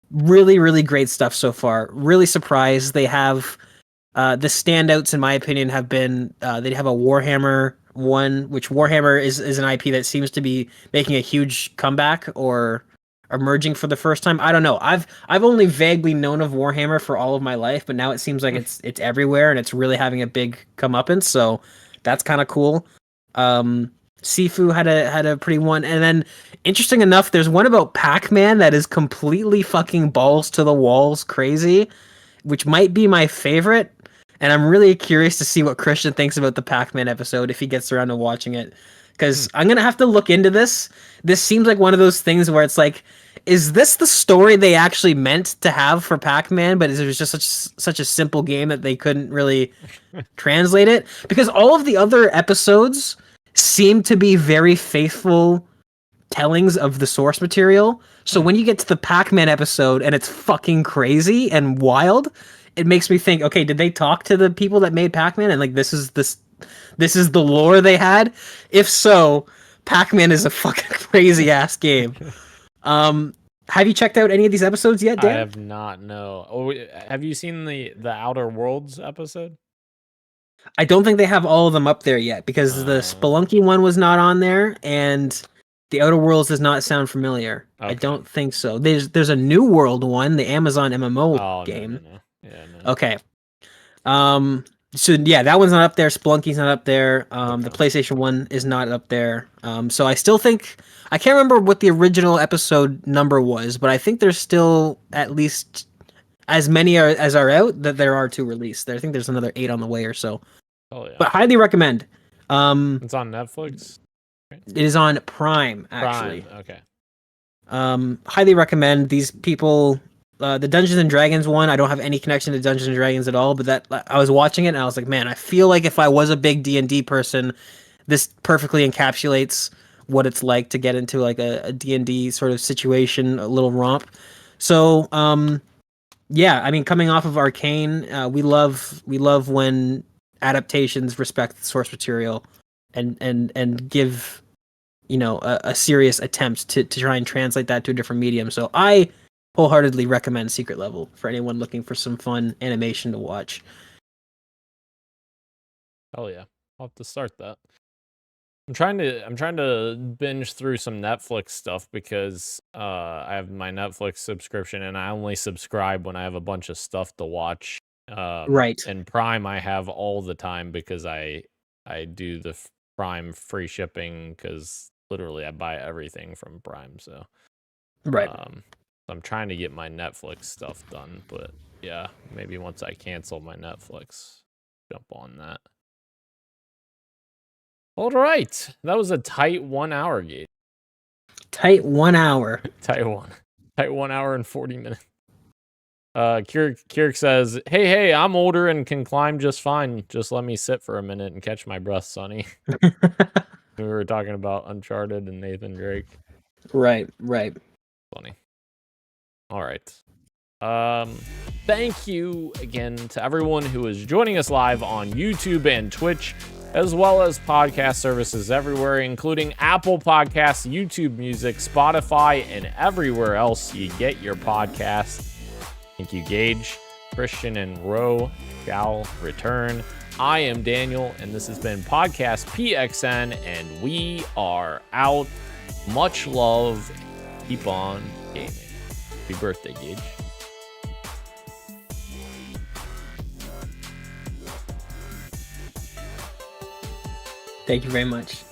Really, really great stuff so far. Really surprised. They have the standouts, in my opinion, have been they have a Warhammer one, which Warhammer is an IP that seems to be making a huge comeback or emerging for the first time. I don't know. I've only vaguely known of Warhammer for all of my life, but now it seems like it's everywhere and it's really having a big comeuppance. So that's kind of cool. Sifu had a pretty one, and then interesting enough, there's one about Pac-Man that is completely fucking balls to the walls crazy, which might be my favorite. And I'm really curious to see what Christian thinks about the Pac-Man episode if he gets around to watching it. Because I'm going to have to look into this. This seems like one of those things where it's like, is this the story they actually meant to have for Pac-Man, but it was just such a simple game that they couldn't really translate it? Because all of the other episodes seem to be very faithful tellings of the source material. So when you get to the Pac-Man episode and it's fucking crazy and wild, it makes me think, okay, did they talk to the people that made Pac-Man and like this is the lore they had? If so, Pac-Man is a fucking crazy ass game. Have you checked out any of these episodes yet, Dan? I have not, no. Oh, have you seen the Outer Worlds episode? I don't think they have all of them up there yet because the Spelunky one was not on there and the Outer Worlds does not sound familiar. Okay. I don't think so. There's a New World one, the Amazon MMO game. No. Yeah, no. Okay. So yeah, that one's not up there. Spelunky's not up there. The PlayStation 1 is not up there. So I still think I can't remember what the original episode number was, but I think there's still at least as many as are out that there are to release. I think there's another 8 on the way or so. Oh yeah. But highly recommend. It's on Netflix. It is on Prime, actually. Prime. Okay. Highly recommend. These people, the Dungeons and Dragons one, I don't have any connection to Dungeons and Dragons at all, but that I was watching it and I was like, man, I feel like if I was a big D&D person, this perfectly encapsulates what it's like to get into like a D&D sort of situation, a little romp. So, yeah, I mean, coming off of Arcane, we love when adaptations respect the source material and give, a serious attempt to try and translate that to a different medium. So I wholeheartedly recommend Secret Level for anyone looking for some fun animation to watch. Oh yeah, I'll have to start that. I'm trying to binge through some Netflix stuff because I have my Netflix subscription and I only subscribe when I have a bunch of stuff to watch. Right. And Prime I have all the time because I do the Prime free shipping because literally I buy everything from Prime. So right. I'm trying to get my Netflix stuff done, but yeah, maybe once I cancel my Netflix, jump on that. All right, that was a tight 1 hour, Gage. Tight 1 hour. Tight 1 hour and 40 minutes. Kirk says, hey, I'm older and can climb just fine. Just let me sit for a minute and catch my breath, Sonny. We were talking about Uncharted and Nathan Drake. Right. Funny. All right. Thank you again to everyone who is joining us live on YouTube and Twitch, as well as podcast services everywhere, including Apple Podcasts, YouTube Music, Spotify, and everywhere else you get your podcasts. Thank you, Gage, Christian, and Ro shall return. I am Daniel, and this has been Podcast PXN, and we are out. Much love. Keep on gaming. Happy birthday, Gage. Thank you very much.